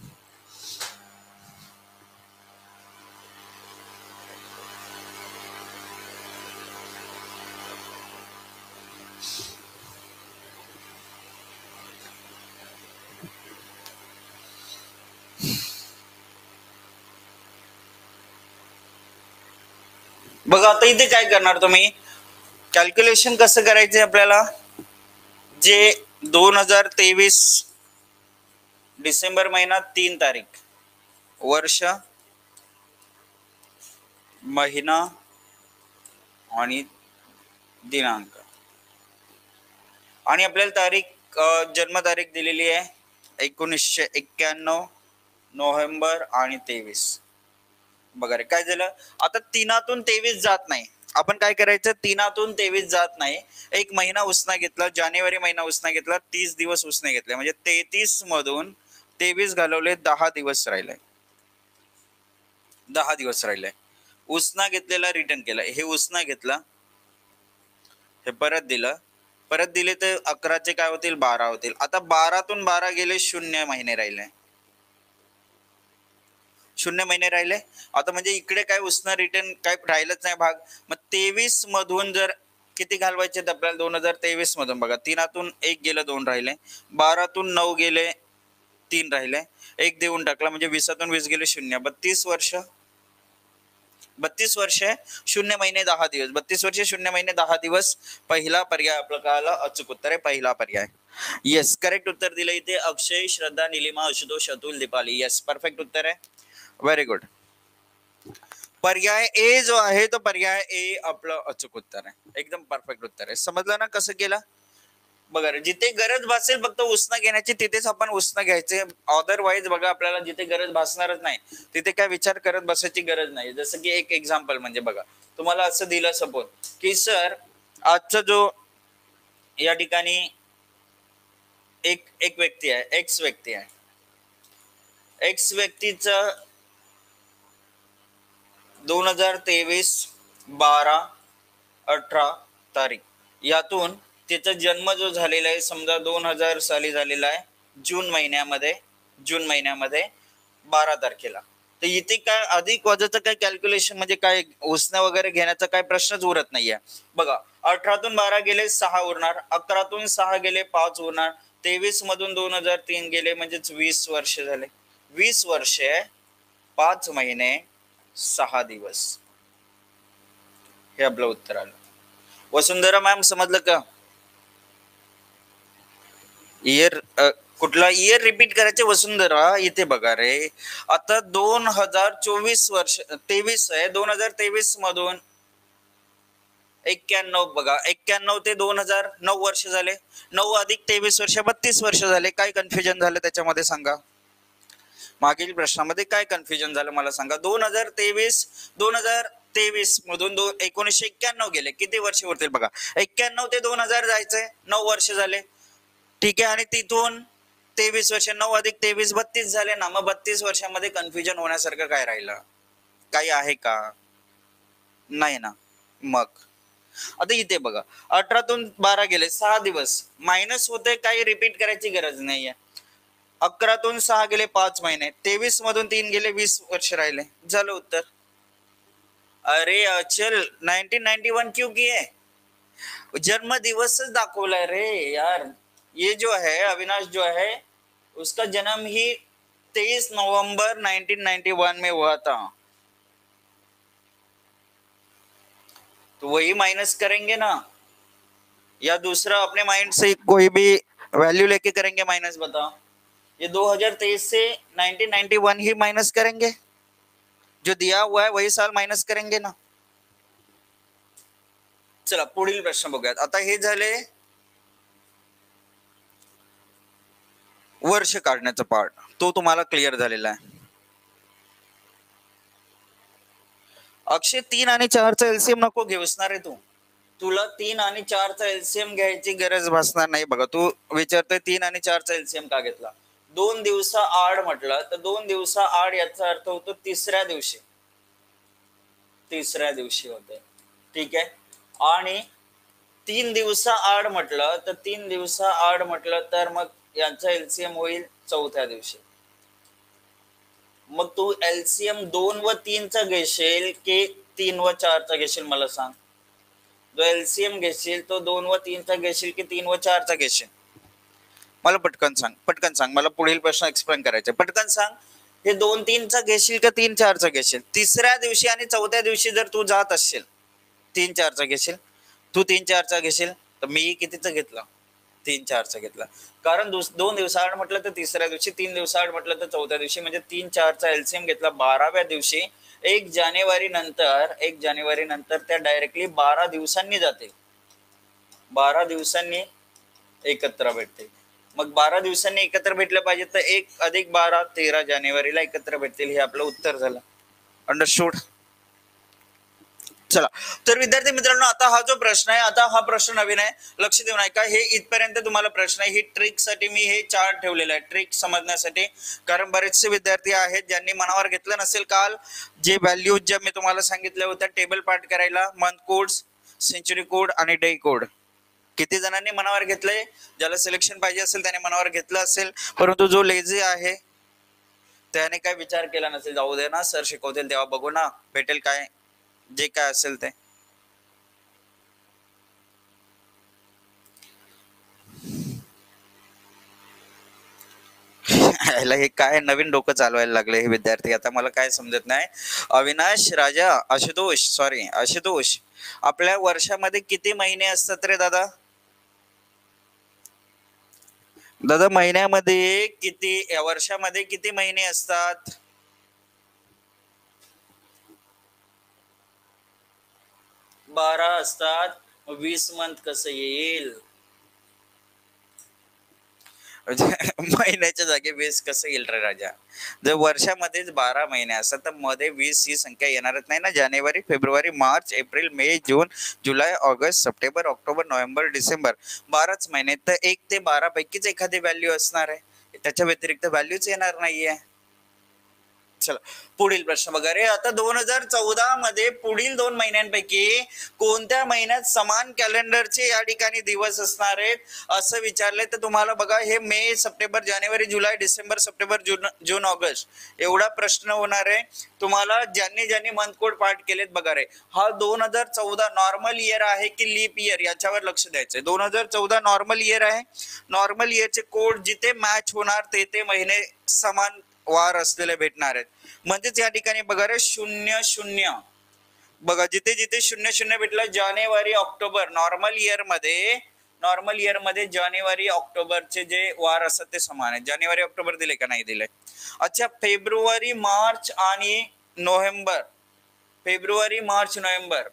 बघा आता इथे काय करणार तुम्ही, कॅल्क्युलेशन कसं करायचंय आपल्याला. जे 2023 डिसेंबर महिना 3 तारीख, वर्ष, महिना आणि दिनांक, आणि आपल्याला तारीख, जन्मतारीख दिलेली आहे 1991 नोव्हेंबर आणि 23. बघा रे काय झालं, आता 3तून 23 जात नाही. आपण काय करायचं, 3तून 23 जात नाही. एक महिना उसना घेतला, जानेवारी महिना उसना घेतला, 30 दिवस उसने घेतले, म्हणजे 33 मधून 23 घालवले, 10 दिवस राहिले. 10 दिवस राहिले. उसना घेतलेला रिटर्न केला, हे उसना घेतला, हे परत दिलं, परत दिले तर 11चे काय होतील, 12 होतील. आता 12तून 12 गेले, 0 महिने राहिले, 0 महिने राहिले. आता म्हणजे इकडे काय उसना रिटर्न काय राहिलंच नाही भाग. मग 23 मधून जर किती घालवायचे आपल्याला, 2023 मधून बघा, 3तून 1 गेलं, 2 राहिले, 12तून 9 गेले, 3 राहिले, 1 देऊन टाकला, म्हणजे 20तून 20 गेले 0. 32 वर्ष, 32 वर्ष 0 महिने 10 दिवस, 32 वर्ष 0 महिने 10 दिवस. पहिला पर्याय आपल्याला अचूक उत्तर आहे, पहिला पर्याय. येस, करेक्ट उत्तर दिलं इथे अक्षय, श्रद्धा, निलिमा, आशुतोष, अतुल, दीपाली. येस, परफेक्ट उत्तर आहे, व्हेरी गुड. पर्याय ए जो आहे तो पर्याय ए आपलं अचूक उत्तर आहे, एकदम परफेक्ट उत्तर आहे. समजलं ना कसं केलं? बघा रे, जिथे गरज भासेल फक्त उसना घेण्याची तिथेच आपण उसना घ्यायचे. अदरवाईज बघा आपल्याला जिथे गरज भासणारच नाही तिथे काय विचार करत बसायची गरज नाही. जसं की एक एक्झाम्पल म्हणजे बघा, तुम्हाला असं दिलं सपोज की सर आजचा जो या ठिकाणी एक व्यक्ती आहे, एक्स व्यक्ती आहे, एक्स व्यक्तीचं 2023 12-18 तारीख, यातून त्याचा जन्म जो झालेला आहे समजा 2000 साली झालेला आहे, जून महिन्यामध्ये 12 तारखेला. तर इथे काय अधिक वजाचं काय कॅल्क्युलेशन म्हणजे काय उसने वगैरे घेण्याचा काय प्रश्नच उरत नाहीये. बघा 18तून 12 गेले 6 उरणार, 11तून 6 गेले 5 उरणार, 23 मधून 2003 गेले म्हणजेच 20 वर्ष झाले. 20 वर्षे 5 महिने 6 दिवस, हे आपलं उत्तर आलं. वसुंधरा मॅम समजलं का? इयर कुठला इयर रिपीट करायचे वसुंधरा? इथे बघा रे, आता 2024 वर्ष 23 आहे, 2023 मधून 91 बघा, 91 ते 2000 9 वर्ष झाले, 9 अधिक 23 वर्ष 32 वर्ष झाले. काय कन्फ्युजन झालं त्याच्यामध्ये सांगा? मागील प्रश्नामध्ये काय कन्फ्युजन झालं मला सांगा? 2023 23 मधून 1991 गेले, किती वर्ष उरतील बघा. 91 ते 2000 जायचंय, 9 वर्ष झाले. ठीक आहे. आणि तिथून 23 वर्ष, 9 अधिक 23 32 झाले ना. मग 32 वर्षामध्ये कन्फ्युजन होण्यासारखं काय राहिलं? काही आहे का? नाही ना. मग आता इथे बघा, 18तून 12 गेले, 6 दिवस मायनस होते, काही रिपीट करायची गरज नाहीये. 11तून 6 गेले, 5 महिने. 23 मधून 3 गेले, 20 वर्ष राहिले. झालं उत्तर. अरे अचल 1991 क्यों किए? जन्म दिवसच दाखवलाय रे यार. ये जो है अविनाश जो है, उसका जन्म ही 23 नवंबर 1991 में हुआ था. तो वही माइनस करेंगे ना, या दूसरा अपने माइंड से कोई भी वैल्यू लेके करेंगे माइनस? बताओ. ये 2023 से 1991 ही माइनस करेंगे, जो दिया हुआ है वही साल माइनस करेंगे ना. चला पुढील प्रश्न बघूयात. आता हे झाले वर्ष काढण्याचा पार्ट, तो तुम्हाला क्लिअर झालेला आहे. अक्षय 3 आणि 4चा एलसीएम नको घेऊस ना रे तू. तुला 3 आणि 4चा एलसीएम घ्यायची गरज भासणार नाही. बघा तू विचारतोय 3 आणि 4चा एलसीएम का घेतला. 2 दिवसा आड म्हटलं तर 2 दिवसा आड याचा अर्थ होतो तिसऱ्या दिवशी होते. ठीक आहे. आणि 3 दिवसा आड म्हटलं तर 3 दिवसा आड म्हटलं तर मग यांचा एलसीएम होईल चौथ्या दिवशी. मग तू एलसीएम 2 व 3चा घेशील की 3 व 4चा घेशील मला सांग. जो एलसीएम घेशील तो 2 व 3चा घेशील की 3 व 4चा घेशील? मला पटकन सांग. मला पुढील प्रश्न एक्सप्लेन करायचे. पटकन सांग. हे 2 3चा घेशील का 3 4चा घेशील? तिसऱ्या दिवशी आणि चौथ्या दिवशी जर तू जात असशील 3 4चा घेशील. तू 3 4चा घेशील तर मी कितीचा घेतला? 3 4चा घेतला. कारण 2 दिवसाआड म्हटलं तर तिसऱ्या दिवशी, 3 दिवसाआड म्हटलं तर चौथ्या दिवशी, म्हणजे 3 4चा एलसीएम घेतला 12व्या दिवशी. 1 जानेवारी नंतर त्या डायरेक्टली 12 दिवसांनी जाते. 12 दिवसांनी एकत्र भेटते. मग 12 दिवसांनी एकत्र भेटलं पाहिजे तर 1 अधिक 12 13 जानेवारीला एकत्र भेटतील. हे आपलं उत्तर झालं. अंडरस्टूड. चला तर विद्यार्थी मित्रांनो, आता हा जो प्रश्न आहे, आता हा प्रश्न नवीन आहे, लक्ष देऊन ऐका. हे इथपर्यंत तुम्हाला प्रश्न आहे. ही ट्रिक साठी मी हे चार्ट ठेवलेला आहे, ट्रिक समजण्यासाठी. कारण बरेचसे विद्यार्थी आहेत ज्यांनी मनावर घेतलं नसेल काल जे व्हॅल्यूज ज्या मी तुम्हाला सांगितल्या होत्या टेबल पार्ट करायला, मंथ कोड्स, सेंचुरी कोड आणि डे कोड. किती जणांनी मनावर घेतलंय? ज्याला सिलेक्शन पाहिजे असेल त्याने मनावर घेतलं असेल, परंतु जो लेझी आहे त्याने काय विचार केला नसेल, जाऊ दे ना सर शिकवतील तेव्हा बघू ना, भेटेल काय जे काय असेल ते. हे काय नवीन डोकं चालवायला लागले हे विद्यार्थी, आता मला काय समजत नाही. अविनाश राजा, आशुतोष, आपल्या वर्षामध्ये किती महिने असतात रे दादा? महिन्यामध्ये किती, वर्षामध्ये किती महिने असतात? 12 असतात. 20 मंथ कसं येईल? महिन्याच्या जागी 20 कसं येईल रे राजा? जर वर्षामध्येच 12 महिने असतात तर मध्ये 20 ही संख्या येणारच नाही ना. जानेवारी, फेब्रुवारी, मार्च, एप्रिल, मे, जून, जुलै, ऑगस्ट, सप्टेंबर, ऑक्टोबर, नोव्हेंबर, डिसेंबर, 12च महिने. तर 1 ते 12 पैकीच एखादी व्हॅल्यू असणार आहे, त्याच्या व्यतिरिक्त व्हॅल्यूच येणार नाहीये. चला पुढील प्रश्न बघा रे. आता 2014 मध्ये पुढील 2 महिन्यांपैकी कोणत्या महिन्यात समान कॅलेंडरचे या ठिकाणी दिवस असणार आहेत असं विचारले. तर तुम्हाला बघा हे मे, सप्टेंबर, जानेवारी, जुलै, डिसेंबर, सप्टेंबर, जून, ऑगस्ट एवढा प्रश्न होणार आहे तुम्हाला. ज्यांनी मंथ कोड पार्ट केलेत बघा रे. हा 2014 नॉर्मल इयर आहे की लीप इयर याच्यावर लक्ष द्यायचंय. 2014 नॉर्मल इयर आहे. नॉर्मल इयरचे कोड जिथे मॅच होणार ते महिने समान वार असलेले भेटणार आहेत. म्हणजेच या ठिकाणी बघा रे 00 बघा, जिथे जिथे 00 भेटलं, जानेवारी, ऑक्टोबर, नॉर्मल इयर मध्ये जानेवारी ऑक्टोबरचे जे वार असतात ते समान आहेत. जानेवारी ऑक्टोबर दिले का नाही दिले? अच्छा, फेब्रुवारी मार्च आणि November, February March November,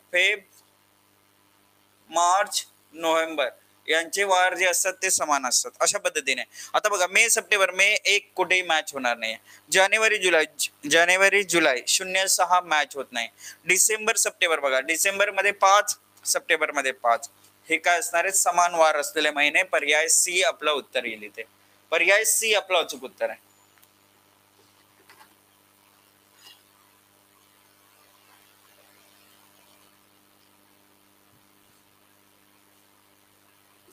March November यांचे वार जे असतात ते समान असतात. अशा पद्धतीने आता बघा मे सप्टेंबर, मे एक कुठेही मॅच होणार नाही. जानेवारी जुलै 0-6 मॅच होत नाही. डिसेंबर सप्टेंबर बघा, डिसेंबर मध्ये 5, सप्टेंबर मध्ये 5, हे काय असणार आहे, समान वार असलेले महिने. पर्याय सी आपलं उत्तर येईल इथे. पर्याय सी आपलं अचूक उत्तर आहे.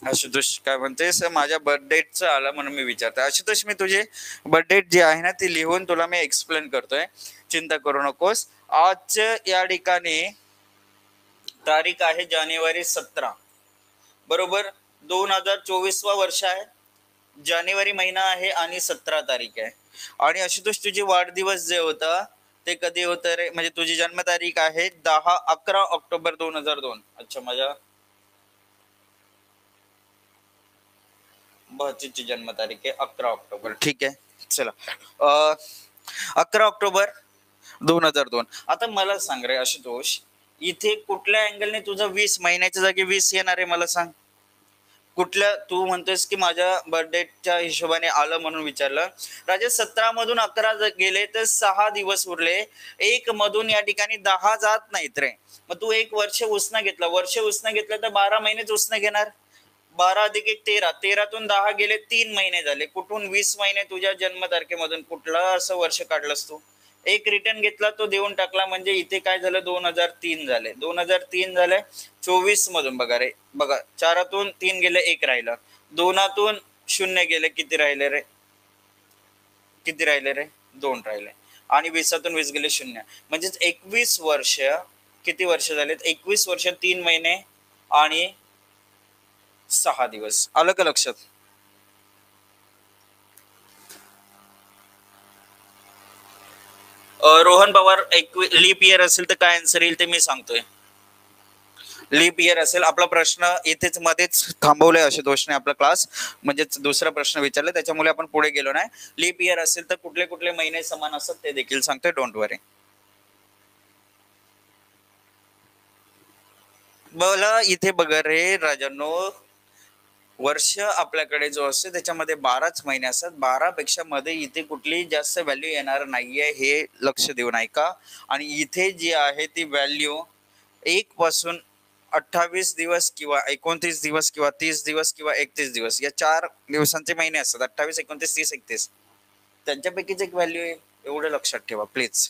आशुतोष काय म्हणतेस, माझ्या बर्थडेटचं आलं म्हणून मी विचारतो. आशुतोष मी तुझे बर्थडेट जे आहे ना ती लिहून तुला मी एक्सप्लेन करतोय, चिंता करू नकोस. आज या ठिकाणी तारीख आहे जानेवारी 17, बरोबर. 2024 वर्ष आहे, जानेवारी महिना आहे आणि 17 तारीख आहे. आणि आशुतोष तुझे वाढदिवस जे होता ते कधी होतं रे, म्हणजे तुझी जन्मतारीख आहे 11 ऑक्टोबर 2002. अच्छा, माझ्या भाचीची जन्मतारीख आहे 11 ऑक्टोबर. ठीक आहे, चला. 11 ऑक्टोबर 2002. आता मला सांग रे आशुतोष, इथे कुठल्या अँगलने तुझा 20 महिन्याच्या जागी 20 येणार आहे मला सांग. कुठल्या, तू म्हणतोस की माझ्या बर्थडेच्या हिशोबाने आलं म्हणून विचारलं. राजे 17 मधून 11 गेले तर 6 दिवस उरले. 1 मधून या ठिकाणी 10 जात नाहीत रे. मग तू 1 वर्ष उसनं घेतलं, तर 12 महिनेच उसनं घेणार. 12 अधिक 1 13, 13तून 10 गेले, 3 महिने झाले. कुठून 20 महिने तुझ्या जन्मतारखेमधून कुठलं असं वर्ष काढलंस तू. एक रिटर्न घेतला तो देऊन टाकला, म्हणजे इथे काय झालं, 2003 झाले. 2003 झाले. 24 मधून बघा रे, बघा 4तून 3 गेले, 1 राहिलं. 2तून 0 गेले, किती राहिले रे, 2 राहिले. आणि 20तून 20 गेले 0, म्हणजेच 21 वर्ष. किती वर्ष झालेत, 21 वर्ष 3 महिने आणि 6 दिवस. आलं का लक्षात. रोहन पवार, लीप इयर असेल तर काय आन्सर येईल ते मी सांगतोय. लीप इयर असेल. आपला प्रश्न इथेच मध्येच थांबवलाय आशुतोषने आपला क्लास, म्हणजे दुसरा प्रश्न विचारला त्याच्यामुळे आपण पुढे गेलो नाही. लीप इयर असेल तर कुठले कुठले महिने समान असतात ते देखील सांगतोय, डोंट वरी. बोला इथे बघा रे राजांनो, वर्ष आपल्याकडे जो असते त्याच्यामध्ये 12च महिने असतात. 12 पेक्षा मध्ये इथे कुठलीही जास्त व्हॅल्यू येणार नाहीये, हे लक्ष देऊन ऐका. आणि इथे जी आहे ती व्हॅल्यू 1 पासून 28 दिवस किंवा 29 दिवस किंवा 30 दिवस किंवा 31 दिवस या 4 दिवसांचे महिने असतात. 28, 29, 30, 31 त्यांच्यापैकीच एक व्हॅल्यू आहे, एवढं लक्षात ठेवा प्लीज.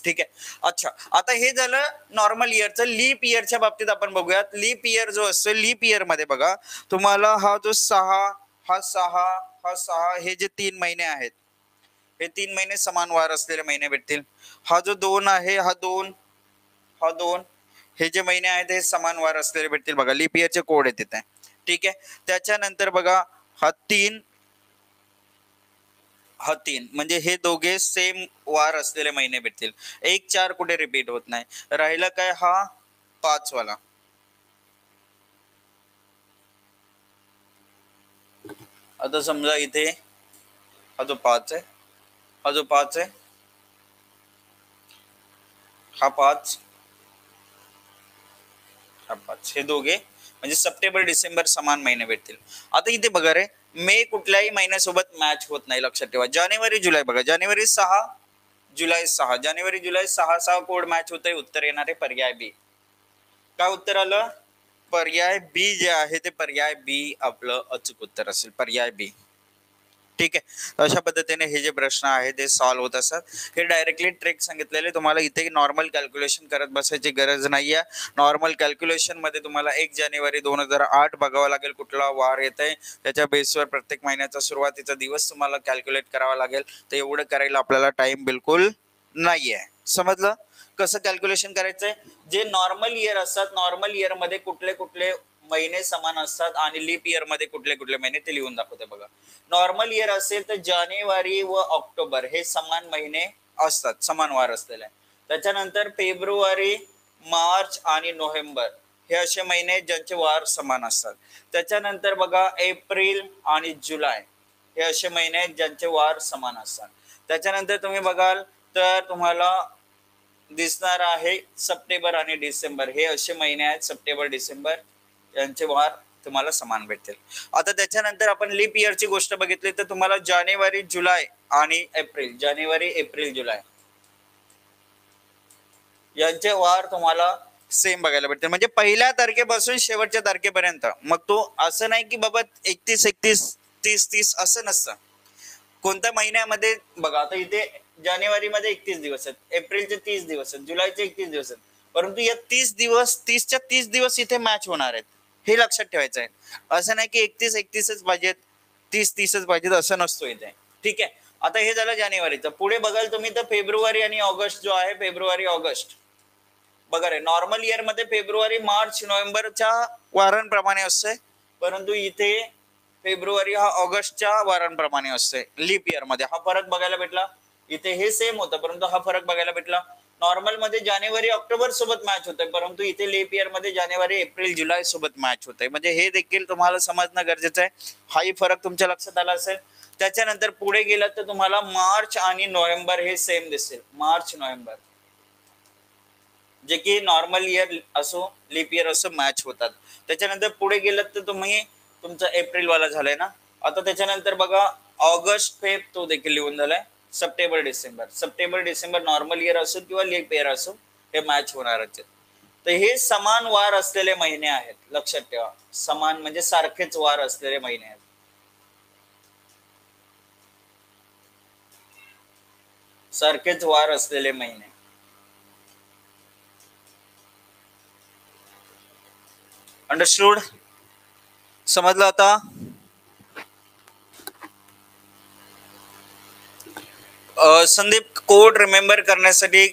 ठीक आहे. अच्छा, आता हे झालं नॉर्मल इयरचं. लीप इयरच्या बाबतीत आपण बघूयात. लीप इयर जो असतो, लीप इयर मध्ये बघा तुम्हाला हा जो 6, हा 6, हा 6, हे जे 3 महिने आहेत, हे 3 महिने समान वार असलेले महिने भेटतील. हा जो 2 आहे, हा 2, हा 2, हे जे महिने आहेत हे समान वार असलेले भेटतील. बघा लीप इयरचे कोड आहेत तिथे. ठीक आहे. त्याच्यानंतर बघा हा 3, हा 3, म्हणजे हे दोघे सेम वार असलेले महिने भेटतील. 1, 4 कुठे रिपीट होत नाही. राहिला काय, हा 5 वाला. आता समजा इथे हा जो 5 आहे, हा जो 5 आहे, हा 5, हा 5, हे दोघे म्हणजे सप्टेंबर डिसेंबर समान महिने भेटतील. आता इथे बघा रे, मे कुठल्याही महिन्यासोबत मॅच होत नाही, लक्षात ठेवा. जानेवारी जुलै बघा, जानेवारी 6, जुलै 6, जानेवारी जुलै 6 कोड मॅच होतंय. उत्तर येणार आहे पर्याय बी. काय उत्तर आलं, पर्याय बी जे आहे ते पर्याय बी आपलं अचूक उत्तर असेल, पर्याय बी. ठीक आहे. अशा पद्धतीने हे जे प्रश्न आहे ते सॉल्व्ह होत असतात. हे डायरेक्टली ट्रिक सांगितलेले, तुम्हाला इथे नॉर्मल कॅल्क्युलेशन करत बसायची गरज नाहीये. नॉर्मल कॅल्क्युलेशन मध्ये तुम्हाला 1 जानेवारी 2008 बघावं लागेल, कुठला वार येत आहे त्याच्या बेसवर प्रत्येक महिन्याचा सुरुवातीचा दिवस तुम्हाला कॅल्क्युलेट करावा लागेल. तर एवढं करायला आपल्याला टाइम बिलकुल नाहीये. समजलं कसं कॅल्क्युलेशन करायचंय. जे नॉर्मल इयर असतात, नॉर्मल इयर मध्ये कुठले कुठले महिने समान असतात आणि लीप इयर मध्ये कुठले कुठले महिने ते लिहून दाखवते बघा. नॉर्मल इयर असेल तर जानेवारी व ऑक्टोबर हे समान महिने असतात, समान वार असलेले. त्याच्यानंतर फेब्रुवारी, मार्च आणि नोव्हेंबर हे असे महिने ज्यांचे वार समान असतात. त्याच्यानंतर बघा एप्रिल आणि जुलै हे असे महिने ज्यांचे वार समान असतात. त्याच्यानंतर तुम्ही बघाल तर तुम्हाला दिसणार आहे सप्टेंबर आणि डिसेंबर हे असे महिने आहेत, सप्टेंबर डिसेंबर यांचे वार तुम्हाला समान भेटतील. आता त्याच्यानंतर आपण लीप इयरची गोष्ट बघितली तर तुम्हाला जानेवारी जुलै आणि एप्रिल, जानेवारी एप्रिल जुलै यांचे वार तुम्हाला सेम बघायला भेटते. म्हणजे पहिल्या तारखेपासून शेवटच्या तारखेपर्यंत. मग तो असं नाही की बाबा 31 31 30 30 असं नसतं. कोणत्या महिन्यामध्ये बघा, आता इथे जानेवारीमध्ये 31 दिवस आहेत, एप्रिलचे 30 दिवस आहेत, जुलैचे 31 दिवस आहेत, परंतु या 30 दिवस 30च्या 30 दिवस इथे मॅच होणार आहेत, हे लक्षात ठेवायचं आहे. असं नाही की 31 31च पाहिजेत, 30 30च पाहिजेत, असं नसतो इथे. ठीक आहे. आता हे झालं जानेवारीचं. पुढे बघाल तुम्ही तर फेब्रुवारी आणि ऑगस्ट जो आहे, फेब्रुवारी ऑगस्ट बघा रे, नॉर्मल इयर मध्ये फेब्रुवारी मार्च नोव्हेंबरच्या वारांप्रमाणे असते, परंतु इथे फेब्रुवारी हा ऑगस्टच्या वारांप्रमाणे असते. लीप इयर मध्ये हा फरक बघायला भेटला. इथे हे सेम होतं, परंतु हा फरक बघायला भेटला. नॉर्मल मध्ये जानेवारी ऑक्टोबर सोबत मॅच होते, परंतु इथे लीप इयर मध्ये जानेवारी एप्रिल जुलै सोबत मॅच होते. म्हणजे हे देखील तुम्हाला समजणं गरजेचं आहे. हाही फरक तुमच्या लक्षात आला असेल. त्याच्यानंतर पुढे गेलात तर तुम्हाला मार्च आणि नोव्हेंबर हे सेम दिसेल. मार्च नोव्हेंबर जे की नॉर्मल इयर असो लीप इयर असो मॅच होतात. त्याच्यानंतर पुढे गेलात तर तुम्ही तुमचा एप्रिल वाला झालाय ना. आता त्याच्यानंतर बघा ऑगस्ट फेब तो देखील लिहून झालाय. September December, September December normal year असो किंवा लीप इयर असो हे मॅच होणारच आहेत. तर हे समान वार असलेले महिने आहेत, लक्षात ठेवा. समान म्हणजे सारखेच वार असलेले महिने आहेत. सारखेच वार असलेले महिने. अंडरस्टूड? समजलं आता? संदीप, कोड रिमेंबर करण्यासाठी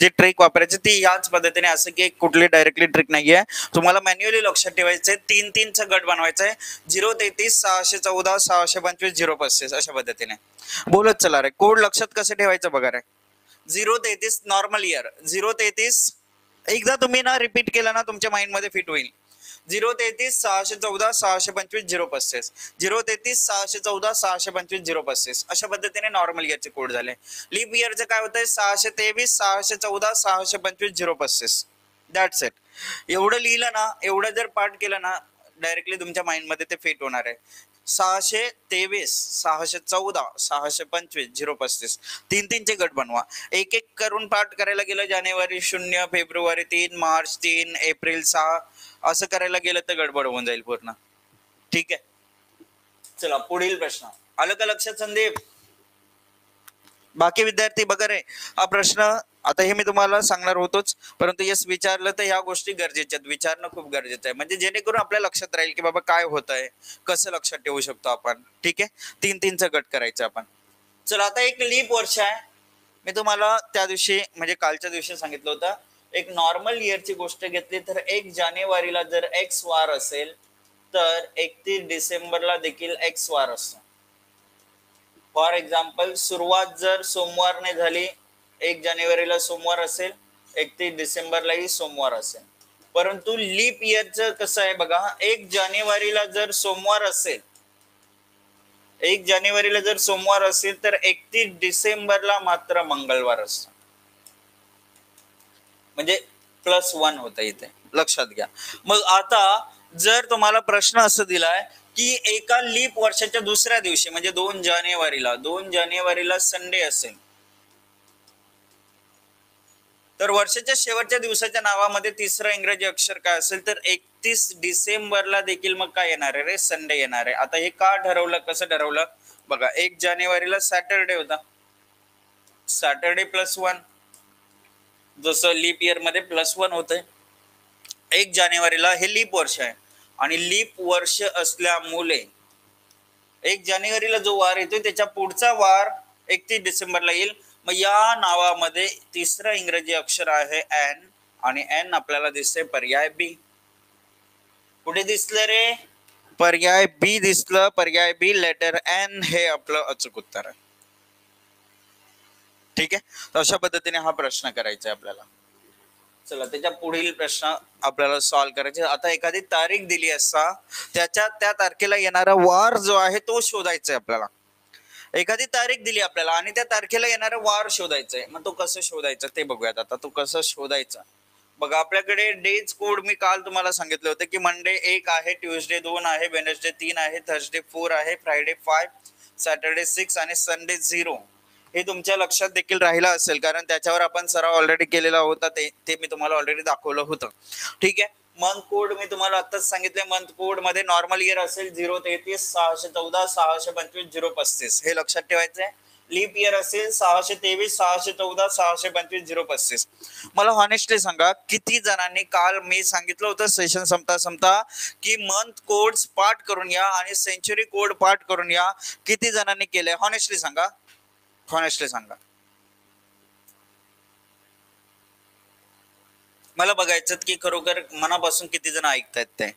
जी ट्रिक वापरायची ती याच पद्धतीने, असं की कुठली डायरेक्टली ट्रिक नाहीये. तुम्हाला मॅन्युअली लक्षात ठेवायचंय. 3-3चा गट बनवायचा आहे. 033 614 625 035 अशा पद्धतीने बोलत चला रे. कोड लक्षात कसं ठेवायचं बघा रे. 033 नॉर्मल इयर, 033 एकदा तुम्ही ना रिपीट केलं ना तुमच्या माइंड मध्ये फिट होईल. 033 614 625 035, 033 614 625 035 अशा पद्धतीने नॉर्मल इयरचे कोड झाले. लीप इयरचं काय होतंय 623 614 625 035. That's it. एवढं लिहिलं ना, एवढं जर पाठ केलं ना, डायरेक्टली तुमच्या माइंड मध्ये ते फिट होणार आहे. 623 614 625 035 3-3चे गट बनवा. एक एक करून पाठ करायला गेलं, जानेवारी 0, फेब्रुवारी 3, मार्च 3, एप्रिल 6 असं करायला गेलं तर गडबड होऊन जाईल पूर्ण. ठीक आहे. चला पुढील प्रश्न. आलं का लक्षात संदीप? बाकी विद्यार्थी बघा रे, हा प्रश्न आता हे मी तुम्हाला सांगणार होतोच, परंतु यस विचारलं तर ह्या गोष्टी गरजेच्या आहेत. विचारणं खूप गरजेचं आहे, म्हणजे जेणेकरून आपल्या लक्षात राहील की बाबा काय होत आहे, कसं लक्षात ठेवू शकतो आपण. ठीक आहे. 3-3चा गट करायचं आपण. चला आता एक लीप वर्ष आहे. मी तुम्हाला त्या दिवशी म्हणजे कालच्या दिवशी सांगितलं होतं, एक नॉर्मल इयरची गोष्ट घेतली तर 1 जानेवारीला जर एक्स वार असेल तर 31 डिसेंबरला देखील एक्स वार असतो. फॉर एक्झाम्पल, सुरुवात जर सोमवारने झाली, 1 जानेवारीला सोमवार असेल, 31 डिसेंबरलाही सोमवार असेल. परंतु लीप इयरचं कसं आहे बघा, 1 जानेवारीला जर सोमवार असेल, 1 जानेवारीला जर सोमवार असेल तर 31 डिसेंबरला मात्र मंगळवार असतो. म्हणजे +1 होतं इथे, लक्षात घ्या. मग आता जर तुम्हाला प्रश्न असं दिलाय की एका लीप वर्षाच्या दुसऱ्या दिवशी म्हणजे 2 जानेवारीला संडे असेल, तर वर्षाच्या शेवटच्या दिवसाच्या नावामध्ये तिसरं इंग्रजी अक्षर काय असेल तर 31 डिसेंबरला देखील मग काय येणार आहे रे, संडे येणार आहे. आता हे का ठरवलं, कसं ठरवलं बघा. 1 जानेवारीला सॅटरडे होता, सॅटरडे +1, जसं लीप इयर मध्ये +1 होतंय. 1 जानेवारीला हे लीप वर्ष आहे आणि लीप वर्ष असल्यामुळे 1 जानेवारीला जो वार येतोय त्याच्या पुढचा वार 31 डिसेंबरला येईल. मग या नावामध्ये तिसरं इंग्रजी अक्षर आहे एन, आणि एन आपल्याला दिसते पर्याय बी. कुठे दिसलं रे? पर्याय बी दिसलं. पर्याय बी, लेटर एन हे आपलं अचूक उत्तर आहे. ठीक आहे. तर अशा पद्धतीने हा प्रश्न करायचा आहे आपल्याला. चला त्याच्या पुढील प्रश्न आपल्याला सॉल्व्ह करायचे. आता एखादी तारीख दिली असता, त्याच्या त्या तारखेला येणारा वार जो आहे तो शोधायचा आहे आपल्याला. एखादी तारीख दिली आपल्याला आणि त्या तारखेला येणारा वार शोधायचा आहे. मग तो कसं शोधायचं ते बघूयात आता. तो कसं शोधायचा बघा आपल्याकडे डेज कोड मी काल तुम्हाला सांगितलं होतं की मंडे 1 आहे, ट्युजडे 2 आहे, वेनसडे 3 आहे, थर्सडे 4 आहे, फ्रायडे 5, सॅटर्डे 6 आणि संडे 0. हे तुमच्या लक्षात देखील राहिलं असेल कारण त्याच्यावर आपण सराव ऑलरेडी केलेला होता, ते मी तुम्हाला ऑलरेडी दाखवलं होतं. ठीक आहे. मंथ कोड मी तुम्हाला आताच सांगितले. मंथ कोड मध्ये नॉर्मल इयर असेल 033, 614, 625, 035. हे लक्षात ठेवायचं आहे. लीप इयर असेल 623, 614, 625, 035. मला हॉनेस्टली सांगा किती जणांनी काल मी सांगितलं होतं सेशन संपता की मंथ कोड्स पाठ करून या आणि सेंचुरी कोड पाठ करून या, किती जणांनी केलंय? हॉनेस्टली सांगा, हॉनेस्टली सांगा. मला बघायचं की खरोखर मनापासून किती जण ऐकतायत ते.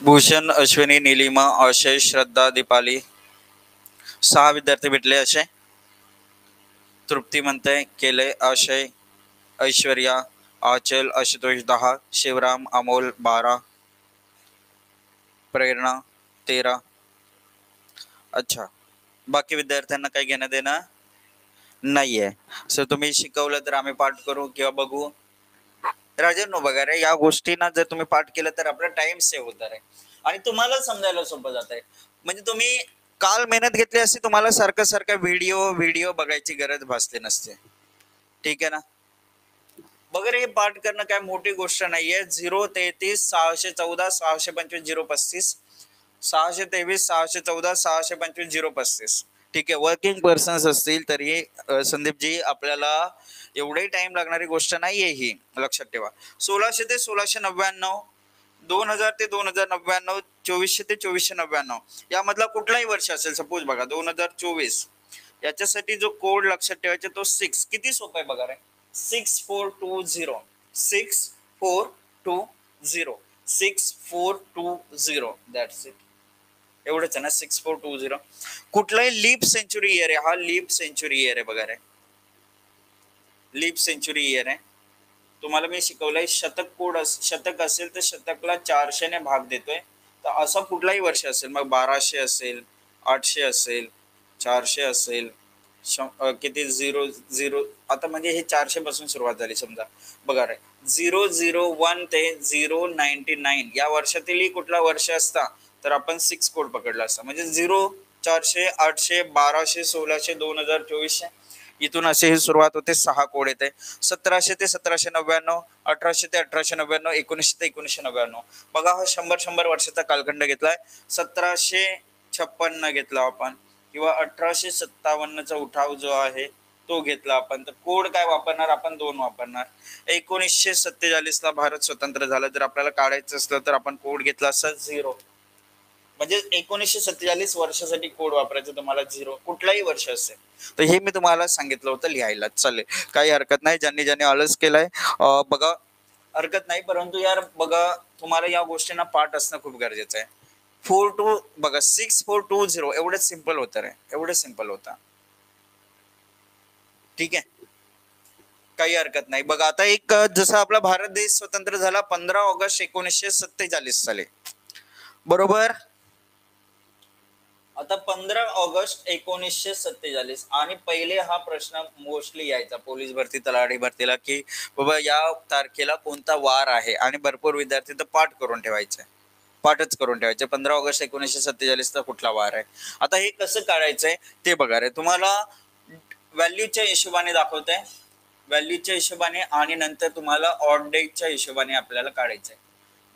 भूषण, अश्विनी, निलिमा, अक्षय, श्रद्धा, दीपाली, 6 विद्यार्थी भेटले. असे तृप्ती म्हणते केले, अक्षय, ऐश्वर्या, आचल, आशुतोष 10, शिवराम, अमोल 12, प्रेरणा 13. अच्छा, बाकी विद्यार्थ्यांना काही घेणं देणं नाहीये. सर तुम्ही शिकवलं तर आम्ही पाठ करू किंवा बघू. राजांनो बघा रे, या गोष्टींना जर तुम्ही पाठ केलं तर आपला टाइम सेव्ह होणार आहे आणि तुम्हाला समजायला सोपं जात आहे. म्हणजे तुम्ही काल मेहनत घेतली असती, तुम्हाला सारखं सारखं व्हिडिओ बघायची गरज भासली नसते. ठीक आहे ना. बघा हे पाठ करणं काय मोठी गोष्ट नाहीये. 033, 614, 625, 035, 623, 614, 625, 035. ठीक आहे. वर्किंग पर्सन्स असतील तरी संदीपजी आपल्याला एवढे टाइम लागणारी गोष्ट नाहीये ही, लक्षात ठेवा. 1600 ते 1699, 2000 ते 2099, 2400 ते 2499 यामधला कुठलाही वर्ष असेल. सपोज बघा 2024, याच्यासाठी जो कोड लक्षात ठेवायचा तो 6. किती सोपं आहे बघा रे. 6420, 6420, 6420, दॅट्स इट. एवढंच आहे ना. 6420 कुठलाही लीप सेंचुरी इयर आहे हा. लीप सेंचुरी इयर आहे बघा रे. लीप सेंचुरी इयर आहे. तुम्हाला मी शिकवलंय शतक कोड. शतक असेल तर शतकला 400 ने भाग देतोय. तर असा कुठलाही वर्ष असेल, मग 1200 असेल, 800 असेल, 400 असेल, किती 00 आता म्हणजे हे 400 पासून सुरुवात झाली समजा. बघा रे 001 ते 099 या वर्षातील कुठला वर्ष असता तर आपण 6 कोड पकडला असता. म्हणजे 0, 400, 800, 1200, 1600, 2000, 2400 इथून असे ही सुरुवात होते. 6 कोड येते. 1700 ते 1799, 1800 ते 1899, 1900 ते 1999. बघा हा 100 वर्षाचा कालखंड घेतलाय. 1756 घेतला आपण किंवा 1857चा उठाव जो आहे तो घेतला आपण. तर कोड काय वापरणार आपण? 2 वापरणार. 1947 ला भारत स्वतंत्र झाला. जर आपल्याला काढायचं असलं तर आपण कोड घेतला असता 0. म्हणजे 1947 वर्षासाठी कोड वापरायचं तुम्हाला 0, कुठलाही वर्ष असेल. तर हे मी तुम्हाला सांगितलं होतं लिहायला. चालेल, काही हरकत नाही. ज्यांनी आळस केलाय बघा हरकत नाही, परंतु यार बघा तुम्हाला या गोष्टींना पाठ असणं खूप गरजेचं आहे. 42 बघा 6420 एवढंच सिंपल होतं रे. एवढं सिंपल होता. ठीक आहे, काही हरकत नाही. बघा आता एक जसं आपला भारत देश स्वतंत्र झाला 15 ऑगस्ट 1947 साली, बरोबर. आता 15 ऑगस्ट 1947 आणि पहिले हा प्रश्न मोस्टली यायचा पोलीस भरती, तलाठी भरतीला की बाबा या तारखेला कोणता वार आहे आणि भरपूर विद्यार्थी तर पाठच करून ठेवायचे 15 ऑगस्ट 1947 चा कुठला वार आहे. आता हे कसं काढायचंय ते बघा रे. तुम्हाला व्हॅल्यूच्या हिशोबाने दाखवतंय, व्हॅल्यूच्या हिशोबाने आणि नंतर तुम्हाला ऑड डेटच्या हिशोबाने आपल्याला काढायचंय.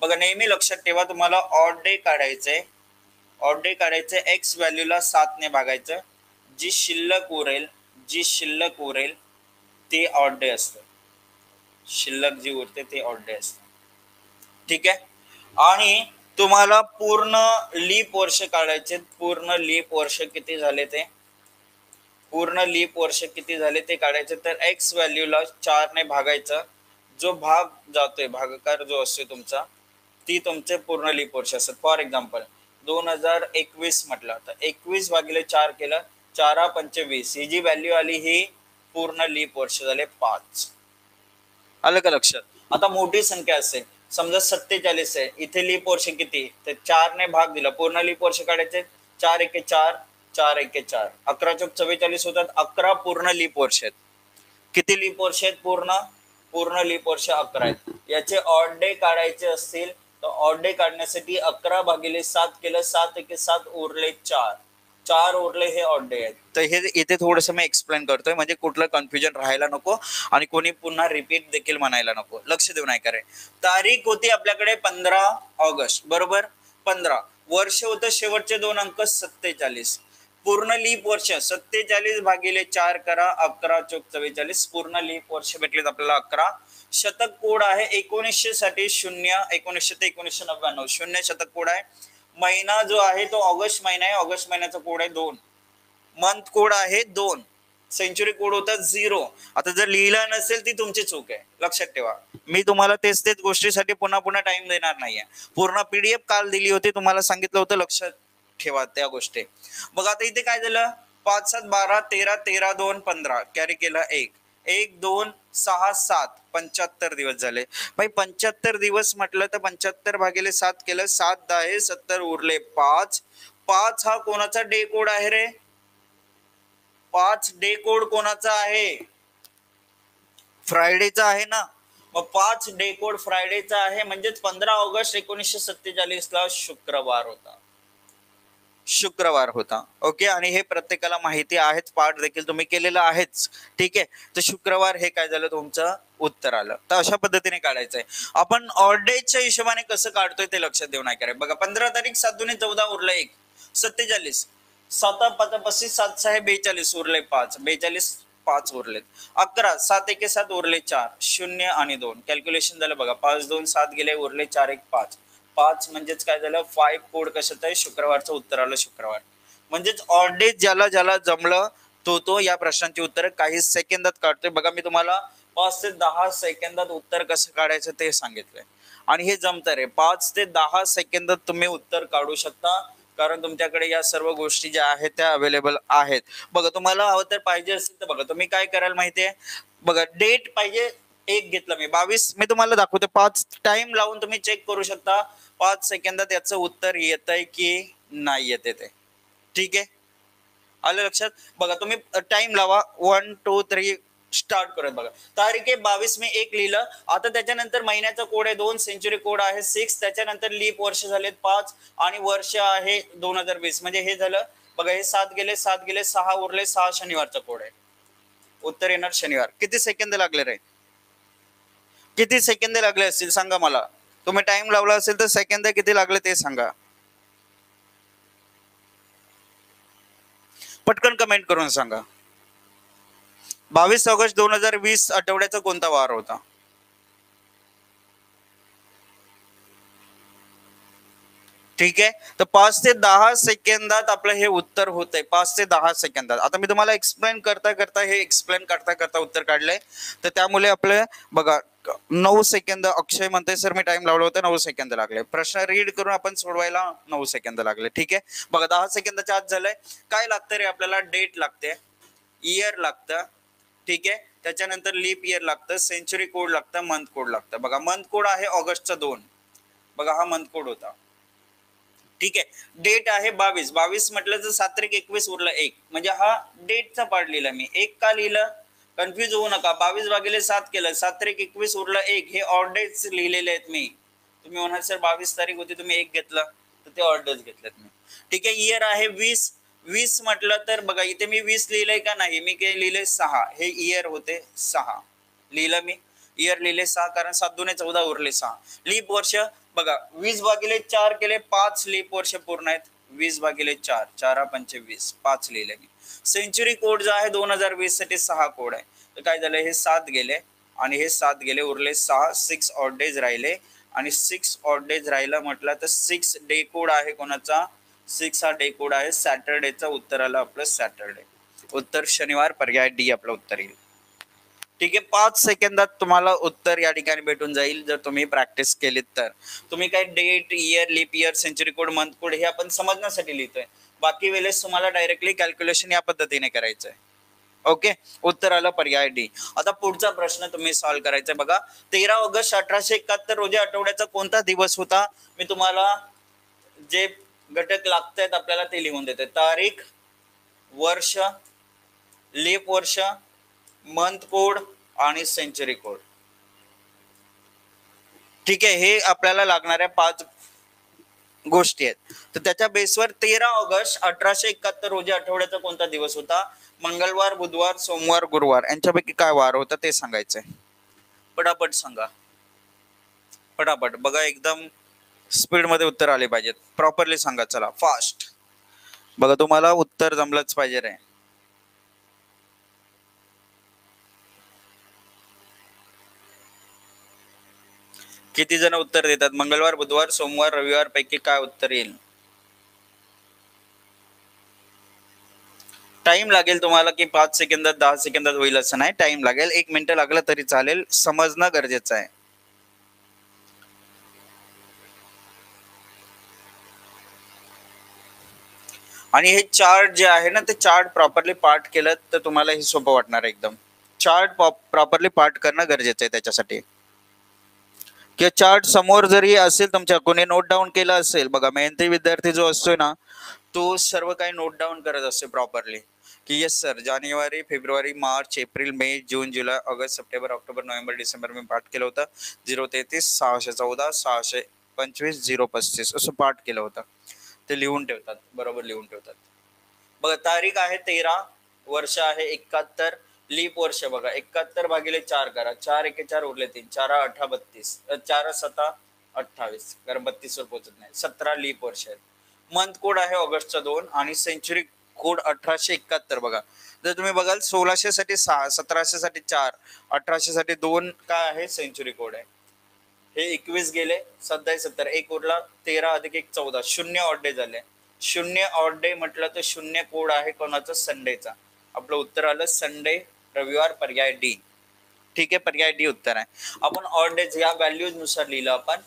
बघा नेहमी लक्षात ठेवा तुम्हाला ऑड डे काढायचंय. ऑड डे काढायचं. एक्स व्हॅल्यूला 7 ने भागायचं. जी शिल्लक उरेल ते ऑड डे असतं. शिल्लक जी उरते ते ऑड डे असतं. ठीक आहे. आणि तुम्हाला पूर्ण लीप वर्ष काढायचे. पूर्ण लीप वर्ष किती झाले ते काढायचे. तर एक्स व्हॅल्यूला 4 ने भागायचं. जो भाग जातोय, भागाकार जो असतो तुमचा, ती तुमचे पूर्ण लीप वर्ष असतात. फॉर एक्झाम्पल 2021 म्हटलं तर 21 भागिले 4 केलं, 4 पंचे 20. ही जी व्हॅल्यू आली ही पूर्ण लीप वर्ष झाले 5. आलं का लक्षात. आता मोठी संख्या असेल समजा 47 आहे, इथे लीप वर्ष किती तर 4 ने भाग दिला. पूर्ण लीप वर्ष काढायचे. 4 एके 4, 4 एके 4, 11 चौक 44 होतात. 11 पूर्ण लीप वर्ष आहेत. किती लीप वर्ष आहेत? पूर्ण लीप वर्ष 11 आहेत. याचे ऑड डे काढायचे असतील तर ऑड डे काढण्यासाठी 11/7 केलं, 7 एके 7 उरले 4, 4 उरले हे ऑड डे आहेत. तर हे इथे थोडंसं मी एक्सप्लेन करतोय म्हणजे कुठलं कन्फ्युजन राहायला नको आणि कोणी पुन्हा रिपीट देखील म्हणायला नको. लक्ष देऊन ऐका रे. तारीख होती आपल्याकडे 15 ऑगस्ट, बरोबर. 15 वर्ष होतं, शेवटचे 2 अंक 47. पूर्ण लीप वर्ष 47/4 करा, 11 चौक 44 पूर्ण लीप वर्ष भेटलेत आपल्याला 11. शतक कोड आहे 1900 साठी 0, 1900 ते 1999 0 शतक कोड आहे. महिना जो आहे तो ऑगस्ट महिना आहे, ऑगस्ट महिन्याचा कोड आहे 2. मंथ कोड आहे 2. सेंचुरी कोड होता 0. आता जर लिहिलं नसेल ती तुमची चूक आहे, लक्षात ठेवा. मी तुम्हाला तेच गोष्टीसाठी पुन्हा पुन्हा टाइम देणार नाहीये. पूर्ण पीडीएफ काल दिली होती, तुम्हाला सांगितलं होतं, लक्षात ठेवा त्या गोष्टी. बघा आता इथे काय झालं, 5 7 12 13 13 2 15 कॅरी केला 1 1 2 6 7 75 दिवस झाले. भाई 75 दिवस म्हटलं तर 75/7 केलं, 7 10 70 उरले 5. 5 हा कोणाचा डे कोड आहे रे? 5 डे कोड कोणाचा आहे? फ्रायडेचा आहे ना. मग 5 डे कोड फ्रायडेचा आहे, म्हणजेच 15 ऑगस्ट 1947 ला शुक्रवार होता. ओके, आणि हे प्रत्येकाला माहिती आहेच, पाठ देखील तुम्ही केलेला आहेच. ठीक आहे, तर शुक्रवार हे काय झालं, तुमचं उत्तर आलं. तर अशा पद्धतीने काढायचंय. आपण ऑर्डेजच्या हिशोबाने कसं काढतोय ते लक्षात देऊन ऐका. बघा 15 तारीख 7 दुने 14 उरलं 1 47, 7 5 35 7 6 42 उरले 5 42 5 उरलेत. 11 7 एके 7 उरले 4 0 आणि 2 कॅल्क्युलेशन झालं बघा. 5 2 7 गेले, उरले 4 1 5 5 म्हणजेच काय झालं, 5 कोड कशात आहे, शुक्रवारचं उत्तर आलं शुक्रवार. म्हणजेच ऑर्डेज ज्याला ज्याला जमलं तो या प्रश्नांची उत्तर काही सेकंदात काढतोय. बघा मी तुम्हाला 5 ते 10 सेकंदात उत्तर कसं काढायचं ते सांगितलंय आणि हे जमतं रे. 5 ते 10 सेकंदात तुम्ही उत्तर काढू शकता, कारण तुमच्याकडे या सर्व गोष्टी ज्या आहेत त्या अवेलेबल आहेत. बघा तुम्हाला हवं तर पाहिजे असेल तर बघा तुम्ही काय करायला माहितीये, बघा डेट पाहिजे, एक घेतलं मी 22, मी तुम्हाला दाखवते. 5 टाइम लावून तुम्ही चेक करू शकता 5 सेकंदात याचं उत्तर येतंय की नाही येते ते. ठीक आहे, आलं लक्षात. बघा तुम्ही टाइम लावा, 1 2 3 स्टार्ट करत. बघा तारीख आहे 22, मी 1 लिहिलं. आता त्याच्यानंतर महिन्याचा कोड आहे 2, सेंचुरी कोड आहे 6, त्याच्यानंतर लीप वर्ष झालेत 5 आणि वर्ष आहे 2020. म्हणजे हे झालं बघा, हे 7 गेले 6 उरले 6 शनिवारचा कोड आहे. उत्तर येणार शनिवार. किती सेकंद लागले रे? किती सेकंद लागले असतील सांगा मला. तुम्ही टाइम लावला असेल तर सेकंद किती लागले ते सांगा, पटकन कमेंट करून सांगा. 22 ऑगस्ट 2020 आठवड्याचा कोणता वार होता? ठीक आहे, तर 5 ते 10 सेकंदात आपलं हे उत्तर होतंय. 5 ते 10 सेकंदात. आता मी तुम्हाला एक्सप्लेन करता उत्तर काढलंय. तर त्यामुळे आपलं बघा 9 सेकंद. अक्षय म्हणते सर मी टाइम लावला होता, 9 सेकंद लागले. प्रश्न रीड करून आपण सोडवायला 9 सेकंद लागले. ठीक आहे, बघा 10 सेकंदाच्या आत झालंय. काय लागतं रे आपल्याला? डेट लागते, इयर लागतं, ठीक आहे, त्याच्यानंतर लीप इयर लागतं, सेंचुरी कोड लागतं, मंथ कोड लागतं. बघा मंथ कोड आहे ऑगस्टचा 2, बघा हा मंथ कोड होता. ठीक आहे, डेट आहे 22, 22 म्हटलं तर 7 21 उरलं 1, म्हणजे हा डेटचा पार्ट लिहिला मी. 1 का लिहिलं, कन्फ्युज होऊ नका. 22/7 केलं, 7 21 उरलं 1, हे ऑर्डेज लिहिलेले आहेत मी. तुम्ही म्हणाल सर 22 तारीख होती तुम्ही 1 घेतलं, तर ते ऑर्डेज घेतलेत मी. ठीक आहे, इयर आहे 20, 20 म्हटलं तर बघा इथे मी 20 लिहिलंय का नाही, मी काय लिहिलंय 6, हे इयर होते 6 लिहिलं मी. इयर लिहिले 6 कारण 7 दुने 14 उरले 6. लीप वर्ष बघा 20/4 केले, 5 लीप वर्ष पूर्ण आहेत. 20/4 4 25 5 लिहिले मी. सेंचुरी कोड जो आहे 2020 साठी 6 कोड आहे. तर काय झालं, हे 7 गेले आणि हे 7 गेले, उरले 6. 6 ऑड डेज राहिले आणि 6 ऑड डेज राहिला म्हटलं तर 6 डे कोड आहे कोणाचा? 6 हा डे कोड आहे सॅटरडेचा. उत्तर आलं आपलं सॅटरडे. उत्तर शनिवार, पर्याय डी आपलं उत्तर येईल. ठीक आहे, 5 सेकंदात तुम्हाला उत्तर या ठिकाणी भेटून जाईल जर तुम्ही प्रॅक्टिस केलीत तर. तुम्ही काय date, year, leap year, century code, month code हे आपण समजण्यासाठी लिहितोय. बाकी वेळेस तुम्हाला डायरेक्टली कॅल्क्युलेशन या पद्धतीने करायचंय. ओके, उत्तर आलं पर्याय डी. आता पुढचा प्रश्न तुम्ही सॉल्व्ह करायचा. बघा 13 ऑगस्ट 1871 रोजी आठवड्याचा कोणता दिवस होता? मी तुम्हाला जे घटक लागतायत आपल्याला ते लिहून देते. तारीख, वर्ष, लीप वर्ष, मंथ कोड आणि सेंचुरी कोड. ठीक आहे, हे आपल्याला लागणाऱ्या 5 गोष्टी आहेत. तर त्याच्या बेसवर 13 ऑगस्ट 1871 रोजी आठवड्याचा कोणता दिवस होता? मंगळवार, बुधवार, सोमवार, गुरुवार यांच्यापैकी काय वार होता ते सांगायचंय. पटापट सांगा, पटापट बघा, एकदम स्पीड मध्ये उत्तर आले पाहिजेत. प्रॉपरली सांगा, चला फास्ट बघा, तुम्हाला उत्तर जमलंच पाहिजे रे. किती जण उत्तर देतात? मंगळवार, बुधवार, सोमवार, रविवार पैकी काय उत्तर येईल? टाइम लागेल तुम्हाला की 5 सेकंदात 10 सेकंदात होईल असं नाही, टाइम लागेल. 1 मिनिट लागलं तरी चालेल, समजणं गरजेचं आहे. आणि हे चार्ट जे आहे ना, ते चार्ट प्रॉपरली पाठ केलं तर तुम्हाला हे सोपं वाटणार एकदम. चार्ट प्रॉपरली पाठ करणं गरजेचं आहे त्याच्यासाठी. किंवा चार्ट समोर जरी असेल तुमच्या, कोणी नोट डाऊन केलं असेल, बघा मेहनती विद्यार्थी जो असतोय ना, तो सर्व काही नोट डाऊन करत असतो प्रॉपरली, की येस सर जानेवारी, फेब्रुवारी, मार्च, एप्रिल, मे, जून, जुलै, ऑगस्ट, सप्टेंबर, ऑक्टोबर, नोव्हेंबर, डिसेंबर मी पाठ केलं होतं. 033, 614, 625, 035 असं पाठ केलं होतं. ते लिहून ठेवतात, बरोबर लिहून ठेवतात. बघा तारीख आहे 13, वर्ष आहे 71, लीप वर्ष बघा 71 भागिले 4 करा, 4 एके 4 उरले 3, 4 8 32, 4 7 28, कारण 32 वर पोहोचत नाही, 17 लीप वर्ष आहेत. मंथ कोड आहे ऑगस्टचा 2 आणि सेंचुरी कोड 1871 बघा. जर तुम्ही बघाल 1600 साठी 6, 1700 साठी 4, 1800 साठी 2 काय आहे? सेंचुरी कोड आहे. हे 21 गेले, 27 70, एक उरला, 13 अधिक 1 14, 0 ऑड डे झाले. 0 ऑड डे म्हटलं तर 0 कोड आहे कोणाचा? संडेचा. आपलं उत्तर आलं संडे, रविवार, पर्याय डी. ठीक आहे, पर्याय डी उत्तर आहे. आपण ऑड डेज या व्हॅल्यूज नुसार लिहिलं. आपण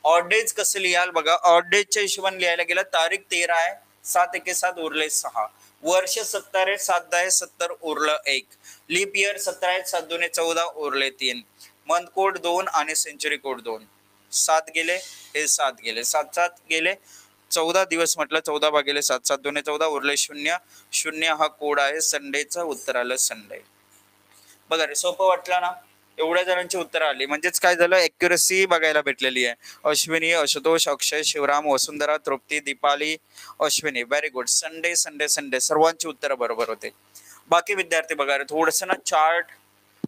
ऑड डेज कसं लिहाल बघा, ऑड डेजच्या हिशोबाने लिहायला गेलं, तारीख 13 आहे, 7 एके 7 उरले 6, वर्ष 70 आहे, 7 10 70 उरलं 1, लीप इयर 17 आहे, 7 2 14 उरले 3, मंथ कोड 2 आणि सेंचुरी कोड 2. 7 गेले, हे 7 गेले, 7 7 गेले, 14 दिवस म्हटलं, 14 भागिले 7, 7 2 14 उरले 0, 0 हा कोड आहे संडेचा, उत्तर आलं संडे. बघा रे, सोपं वाटलं ना? एवढ्या जणांची उत्तर आली, म्हणजेच काय झालं, एक्युरेसी बघायला भेटलेली आहे. Ashwini, Ashutosh, Akshay, Shivram, Vasundhara, Trupti, Deepali, Ashwini, very good. Sunday Sunday Sunday सर्वांची उत्तर बरोबर होते. बाकी विद्यार्थी बघा रे, थोडस ना चार्ट,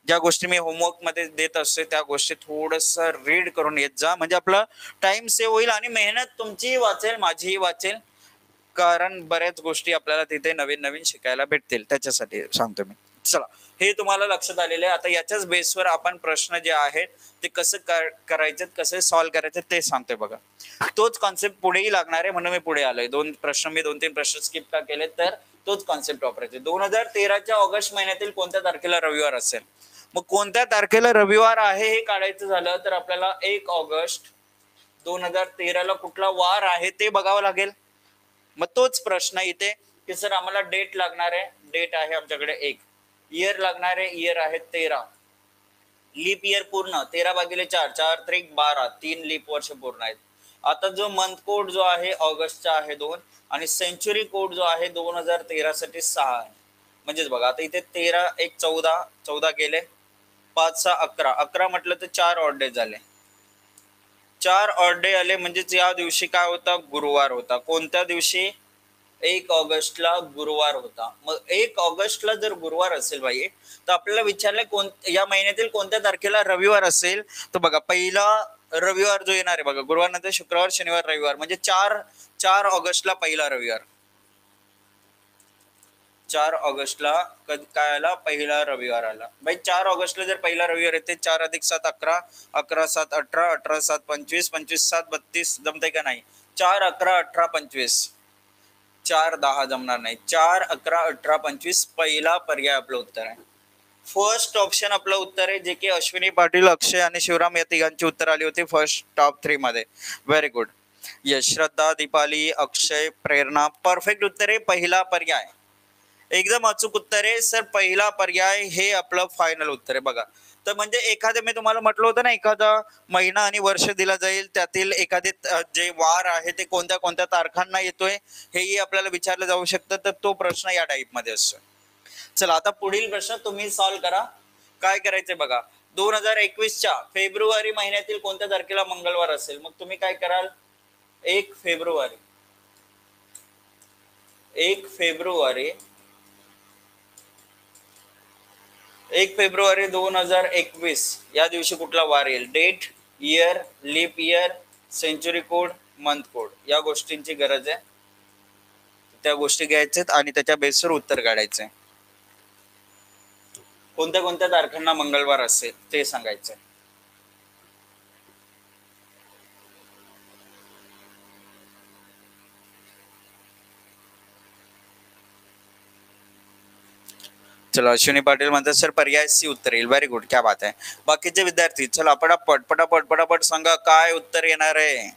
ज्या गोष्टी मी होमवर्क मध्ये देत असते त्या गोष्टी थोडस रीड करून येत जा, म्हणजे आपला टाइम सेव्ह होईल आणि मेहनत तुमचीही वाचेल, माझीही वाचेल, कारण बऱ्याच गोष्टी आपल्याला तिथे नवीन नवीन शिकायला भेटतील, त्याच्यासाठी सांगतो मी. चला, हे तुम्हाला लक्षात आलेलं आहे. आता याच्याच बेसवर आपण प्रश्न जे आहेत ते कसं करायचे, कसे सॉल्व्ह करायचे ते सांगतोय बघा. तोच कॉन्सेप्ट पुढेही लागणार आहे, म्हणून मी पुढे आलोय. 2-3 प्रश्न स्किप का केले, तर तोच कॉन्सेप्ट वापरायचे. 2013च्या ऑगस्ट महिन्यातील कोणत्या तारखेला रविवार असेल? मग कोणत्या तारखेला रविवार आहे हे काढायचं झालं तर आपल्याला 1 ऑगस्ट 2013ला कुठला वार आहे ते बघावं लागेल. मग तोच प्रश्न इथे की सर आम्हाला डेट लागणार आहे, डेट आहे आमच्याकडे 1, इयर लागणार आहे, इयर आहे 13, लीप इयर पूर्ण 13 भागिले 4, 4 त्रिक 12, 3 लीप वर्ष पूर्ण आहेत. आता जो मंथ कोड जो आहे ऑगस्टचा आहे 2 आणि सेंचुरी कोड जो आहे 2013 साठी 6 आहे. म्हणजेच बघा आता इथे 13 1 14, 14 गेले, 5 6 11, 11 म्हटलं तर 4 ऑड डे झाले, 4 ऑड डे आले. म्हणजेच या दिवशी काय होता? गुरुवार होता. कोणत्या दिवशी? 1 ऑगस्टला गुरुवार होता. मग 1 ऑगस्टला जर गुरुवार असेल भाई, तर आपल्याला विचारलं या महिन्यातील कोणत्या तारखेला रविवार असेल. तर बघा पहिला रविवार जो येणार आहे बघा, गुरुवार नंतर शुक्रवार, शनिवार, रविवार, म्हणजे 4 ऑगस्टला पहिला रविवार. 4 ऑगस्टला काय आला? पहिला रविवार आला. भाई 4 ऑगस्टला जर पहिला रविवार येते, 4 अधिक 7 11, 11 7 18, 18 7 25, 25 7 32, जमते का नाही? 4 11 18 25, 4 10 जमणार नाही. 4 11 18 25 पहिला पर्याय आपलं उत्तर आहे. फर्स्ट ऑप्शन आपलं उत्तर आहे, जे की अश्विनी पाटील, अक्षय आणि शिवराम या तिघांची उत्तर आली होती फर्स्ट टॉप 3 मध्ये. Very good. Yash, Shraddha, Deepali, Akshay, Prerna, perfect उत्तर आहे पहिला पर्याय. एकदम अचूक उत्तर आहे सर, पहिला पर्याय हे आपलं फायनल उत्तर आहे बघा. तर म्हणजे एखादं मी तुम्हाला म्हटलं होतं ना, एखादा महिना आणि वर्ष दिला जाईल, त्यातील एखादे जे वार आहे ते कोणत्या कोणत्या तारखांना येतोय हेही आपल्याला विचारलं जाऊ शकतं. तर तो प्रश्न या टाईप मध्ये असतो. चला आता पुढील प्रश्न तुम्ही सॉल्व्ह करा. काय करायचंय बघा, 2021च्या फेब्रुवारी महिन्यातील कोणत्या तारखेला मंगळवार असेल? मग तुम्ही काय कराल, 1 फेब्रुवारी, 1 फेब्रुवारी, 1 फेब्रुवारी 2021 या दिवशी कुठला वार येईल? Date, year, leap year, century code, month code, या गोष्टींची गरज आहे. त्या गोष्टी घ्यायच्यात आणि त्याच्या बेसवर उत्तर काढायचंय. कोणत्या कोणत्या तारखांना मंगळवार असेल ते सांगायचंय. चला अश्विनी पाटील म्हणतात सर पर्याय सी उत्तर येईल. व्हेरी गुड, क्या बात आहे. बाकीचे विद्यार्थी चला पटापट पटापट पटापट सांगा काय उत्तर येणार आहे.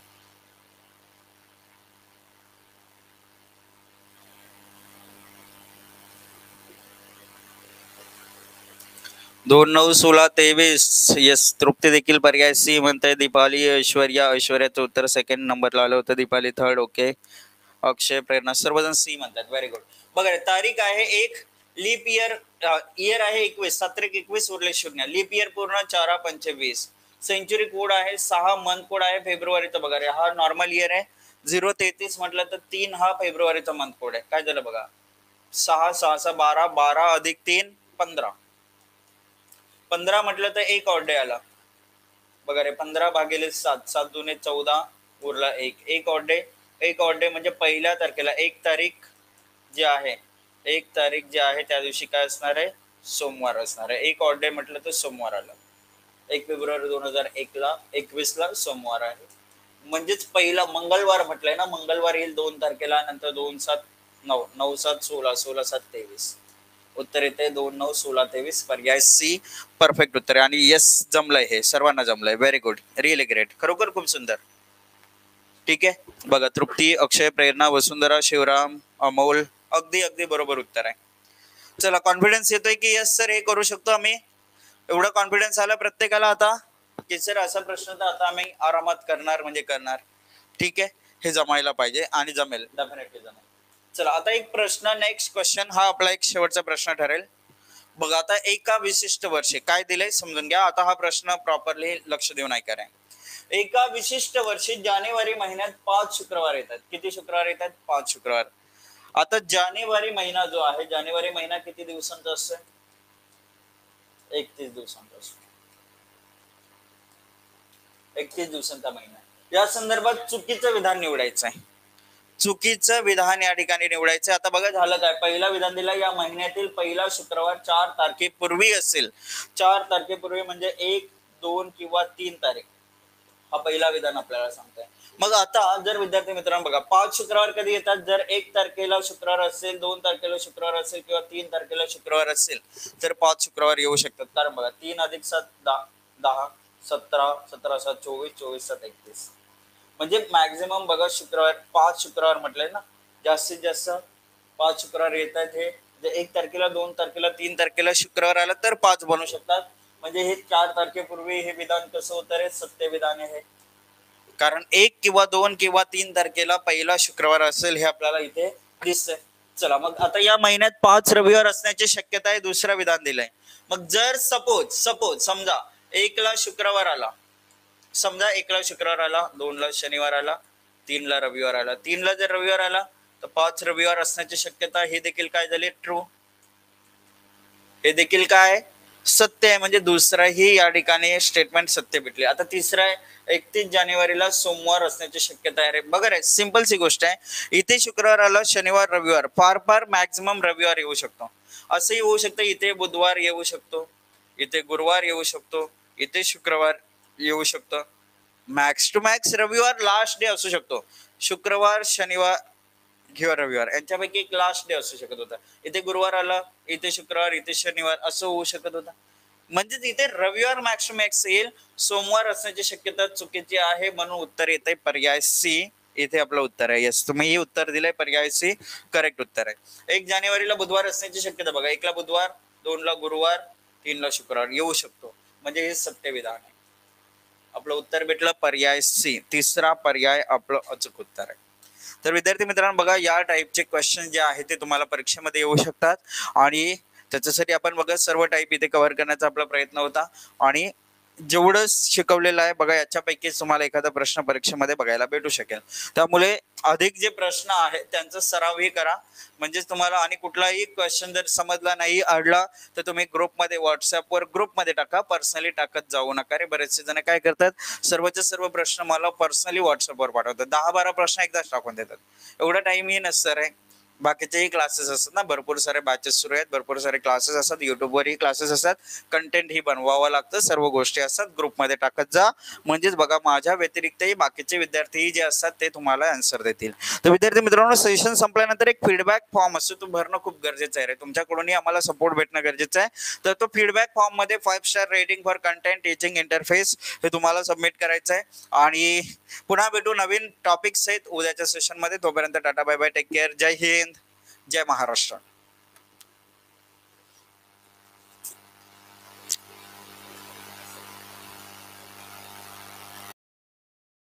2-9-16-23. येस, तृप्ती देखील पर्याय सी म्हणताय. दीपाली, ऐश्वर्या, ऐश्वर्याचं उत्तर सेकंड नंबरला आलं होतं, दीपाली थर्ड. ओके. अक्षय, प्रेरणा सर्वजण सी म्हणतात. Very good. बघा तारीख आहे 1, लीप इयर, इयर आहे 21, 7-21 उरले 0, लीप इयर पूर्ण 4-25, सेंचुरी कोड आहे 6, मंथ कोड आहे फेब्रुवारीचा. बघा रे, हा नॉर्मल इयर आहे. 0-33 म्हटलं तर 3 हा फेब्रुवारीचा मंथ कोड आहे. काय झालं बघा, 6-6-12, 12 अधिक 3 15, 15 म्हटलं तर एक ऑड डे आला. बघा रे, 15 भागिले 7, 7 दुने 14, उरला 1, एक ऑड डे. एक ऑड डे म्हणजे पहिल्या तारखेला, 1 तारीख जे आहे, 1 तारीख जे आहे त्या दिवशी काय असणार आहे? सोमवार असणार आहे. एक ऑड डे म्हटलं तर सोमवार आला. 1 फेब्रुवारी 2021ला सोमवार आहे. म्हणजेच पहिला मंगळवार म्हटलंय ना, मंगळवार येईल 2 तारखेला, नंतर 2-7-9, 9-7-16, 16-7-23. उत्तर येते 2-9-16-23, पर्याय सी परफेक्ट उत्तर आहे. आणि येस, जमलंय, हे सर्वांना जमलंय. व्हेरी गुड, रिअली ग्रेट, खरोखर खूप सुंदर. ठीक आहे बघा, तृप्ती, अक्षय, प्रेरणा, वसुंधरा, शिवराम, अमोल, अगदी अगदी बरोबर उत्तर आहे. चला, कॉन्फिडन्स येतोय की यस सर हे करू शकतो आम्ही? एवढा कॉन्फिडन्स आला प्रत्येकाला आता की सर असा प्रश्न तर आता आम्ही आरामात करणार म्हणजे करणार. ठीक आहे, हे जमायला पाहिजे आणि जमेल, डेफिनेटली जमेल. चला आता एक प्रश्न, नेक्स्ट क्वेश्चन, हा आपला एक शेवटचा प्रश्न ठरेल. बघा आता एका विशिष्ट वर्षी काय दिलंय समजून घ्या. आता हा प्रश्न प्रॉपरली लक्ष देऊन ऐका. एका विशिष्ट वर्षी जानेवारी महिन्यात 5 शुक्रवार येतात. किती शुक्रवार येतात? 5 शुक्रवार. आता जानेवारी महिना जो आहे, जानेवारी महिना किती दिवसांचा असतो? 31 दिवसांचा असतो. 31 दिवसांचा महिना. या संदर्भात चुकीचं विधान निवडायचं आहे. चुकीचं विधान या ठिकाणी निवडायचं. आता बघा झालं काय, पहिला विधान दिला, या महिन्यातील पहिला शुक्रवार 4 तारखेपूर्वी असेल. 4 तारखेपूर्वी म्हणजे 1, 2 किंवा 3 तारीख, हा पहिला विधान आपल्याला सांगतोय. मग आता जर विद्यार्थी मित्रांनो बघा, 5 शुक्रवार कधी येतात? जर 1 तारखेला शुक्रवार असेल, 2 तारखेला शुक्रवार असेल किंवा 3 तारखेला शुक्रवार असेल तर 5 शुक्रवार येऊ शकतात. कारण बघा 3 अधिक 7 10, 17, 17 7 24, 24 7 31, म्हणजे मॅक्झिमम बघा शुक्रवार 5 शुक्रवार म्हटलंय ना, जास्तीत जास्त 5 शुक्रवार येत आहेत. हे जर 1 तारखेला, 2 तारखेला, 3 तारखेला शुक्रवार आला तर 5 बनू शकतात. म्हणजे हे 4 तारखेपूर्वी हे विधान कसं होतं रे? सत्य विधान आहे. कारण 1 किंवा 2 किंवा 3 तारखेला पहिला शुक्रवार असेल हे आपल्याला इथे दिसतंय. चला मग आता या महिन्यात 5 रविवार असण्याची शक्यता आहे. दुसरं विधान दिलंय. मग जर सपोज समजा 1 ला शुक्रवार आला, समजा 1 ला शुक्रवार आला, 2 ला शनिवार आला, 3 ला रविवार आला. 3 ला जर रविवार आला तर 5 रविवार असण्याची शक्यता, हे देखील काय झाले? ट्रू. हे देखील काय? सत्य आहे. म्हणजे दुसराही या ठिकाणी स्टेटमेंट सत्य भेटले. आता तिसरा आहे, 31 जानेवारीला सोमवार असण्याची शक्यता आहे. बघा रे, सिंपल सी गोष्ट आहे. इथे शुक्रवार आला, शनिवार, रविवार, फार मॅक्झिमम रविवार येऊ शकतो. असंही होऊ शकतं इथे बुधवार येऊ शकतो, इथे गुरुवार येऊ शकतो, इथे शुक्रवार येऊ शकतो. मॅक्स टू मॅक्स रविवार लास्ट डे असू शकतो. शुक्रवार, शनिवार किंवा रविवार यांच्यापैकी एक लास्ट डे असू शकत होता. इथे गुरुवार आला, इथे शुक्रवार, इथे शनिवार असं होऊ शकत होतं. म्हणजेच इथे रविवार मॅक्स टू मॅक्स येईल. सोमवार असण्याची शक्यता चुकीची आहे. म्हणून उत्तर येते पर्याय सी, इथे आपलं उत्तर आहे. येस, तुम्ही हे उत्तर दिलंय, पर्याय सी करेक्ट उत्तर आहे. 1 जानेवारीला बुधवार असण्याची शक्यता बघा. 1ला बुधवार, 2ला गुरुवार, 3ला शुक्रवार येऊ शकतो, म्हणजे हे सत्य विधान आहे. आपलं उत्तर भेटलं पर्याय सी, तिसरा पर्याय आपलं अचूक उत्तर आहे. तर विद्यार्थी मित्रांनो बघा, या टाईपचे क्वेश्चन जे आहे ते तुम्हाला परीक्षेमध्ये येऊ शकतात आणि त्याच्यासाठी आपण बघा सर्व टाईप इथे कव्हर करण्याचा आपला प्रयत्न होता आणि जेवढं शिकवलेलं आहे बघा याच्यापैकी तुम्हाला एखादा प्रश्न परीक्षेमध्ये बघायला भेटू शकेल. त्यामुळे अधिक जे प्रश्न आहेत त्यांचा सरावही करा, म्हणजे तुम्हाला आणि कुठलाही क्वेश्चन जर समजला नाही अडला तर तुम्ही ग्रुपमध्ये व्हॉट्सअपवर ग्रुपमध्ये टाका, पर्सनली टाकत जाऊ नका रे. बरेचसे जण काय करतात, सर्वचे सर्व प्रश्न मला पर्सनली व्हॉट्सअपवर पाठवतात, 10-12 प्रश्न एकदाच टाकून देतात. एवढा टाइमही नसतं रे. बाकीचेही क्लासेस असतात ना, भरपूर सारे बॅचेस सुरू आहेत, भरपूर सारे क्लासेस असतात, युट्यूबवरही क्लासेस असतात, कंटेंट ही बनवावं लागतं, सर्व गोष्टी असतात. ग्रुपमध्ये टाकत जा, म्हणजेच बघा माझ्या व्यतिरिक्तही बाकीचे विद्यार्थी जे असतात ते तुम्हाला आन्सर देतील. तर विद्यार्थी मित्रांनो, सेशन संपल्यानंतर एक फीडबॅक फॉर्म असतो, तो भरणं खूप गरजेचं आहे रे. तुमच्याकडूनही आम्हाला सपोर्ट भेटणं गरजेचं आहे. तर तो फीडबॅक फॉर्म मध्ये 5 star rating for content teaching interface हे तुम्हाला सबमिट करायचं आहे. आणि पुन्हा भेटू नवीन टॉपिक्स आहेत उद्याच्या सेशन मध्ये. तोपर्यंत tata bye bye, take care, Jai Hind, Jai Maharashtra.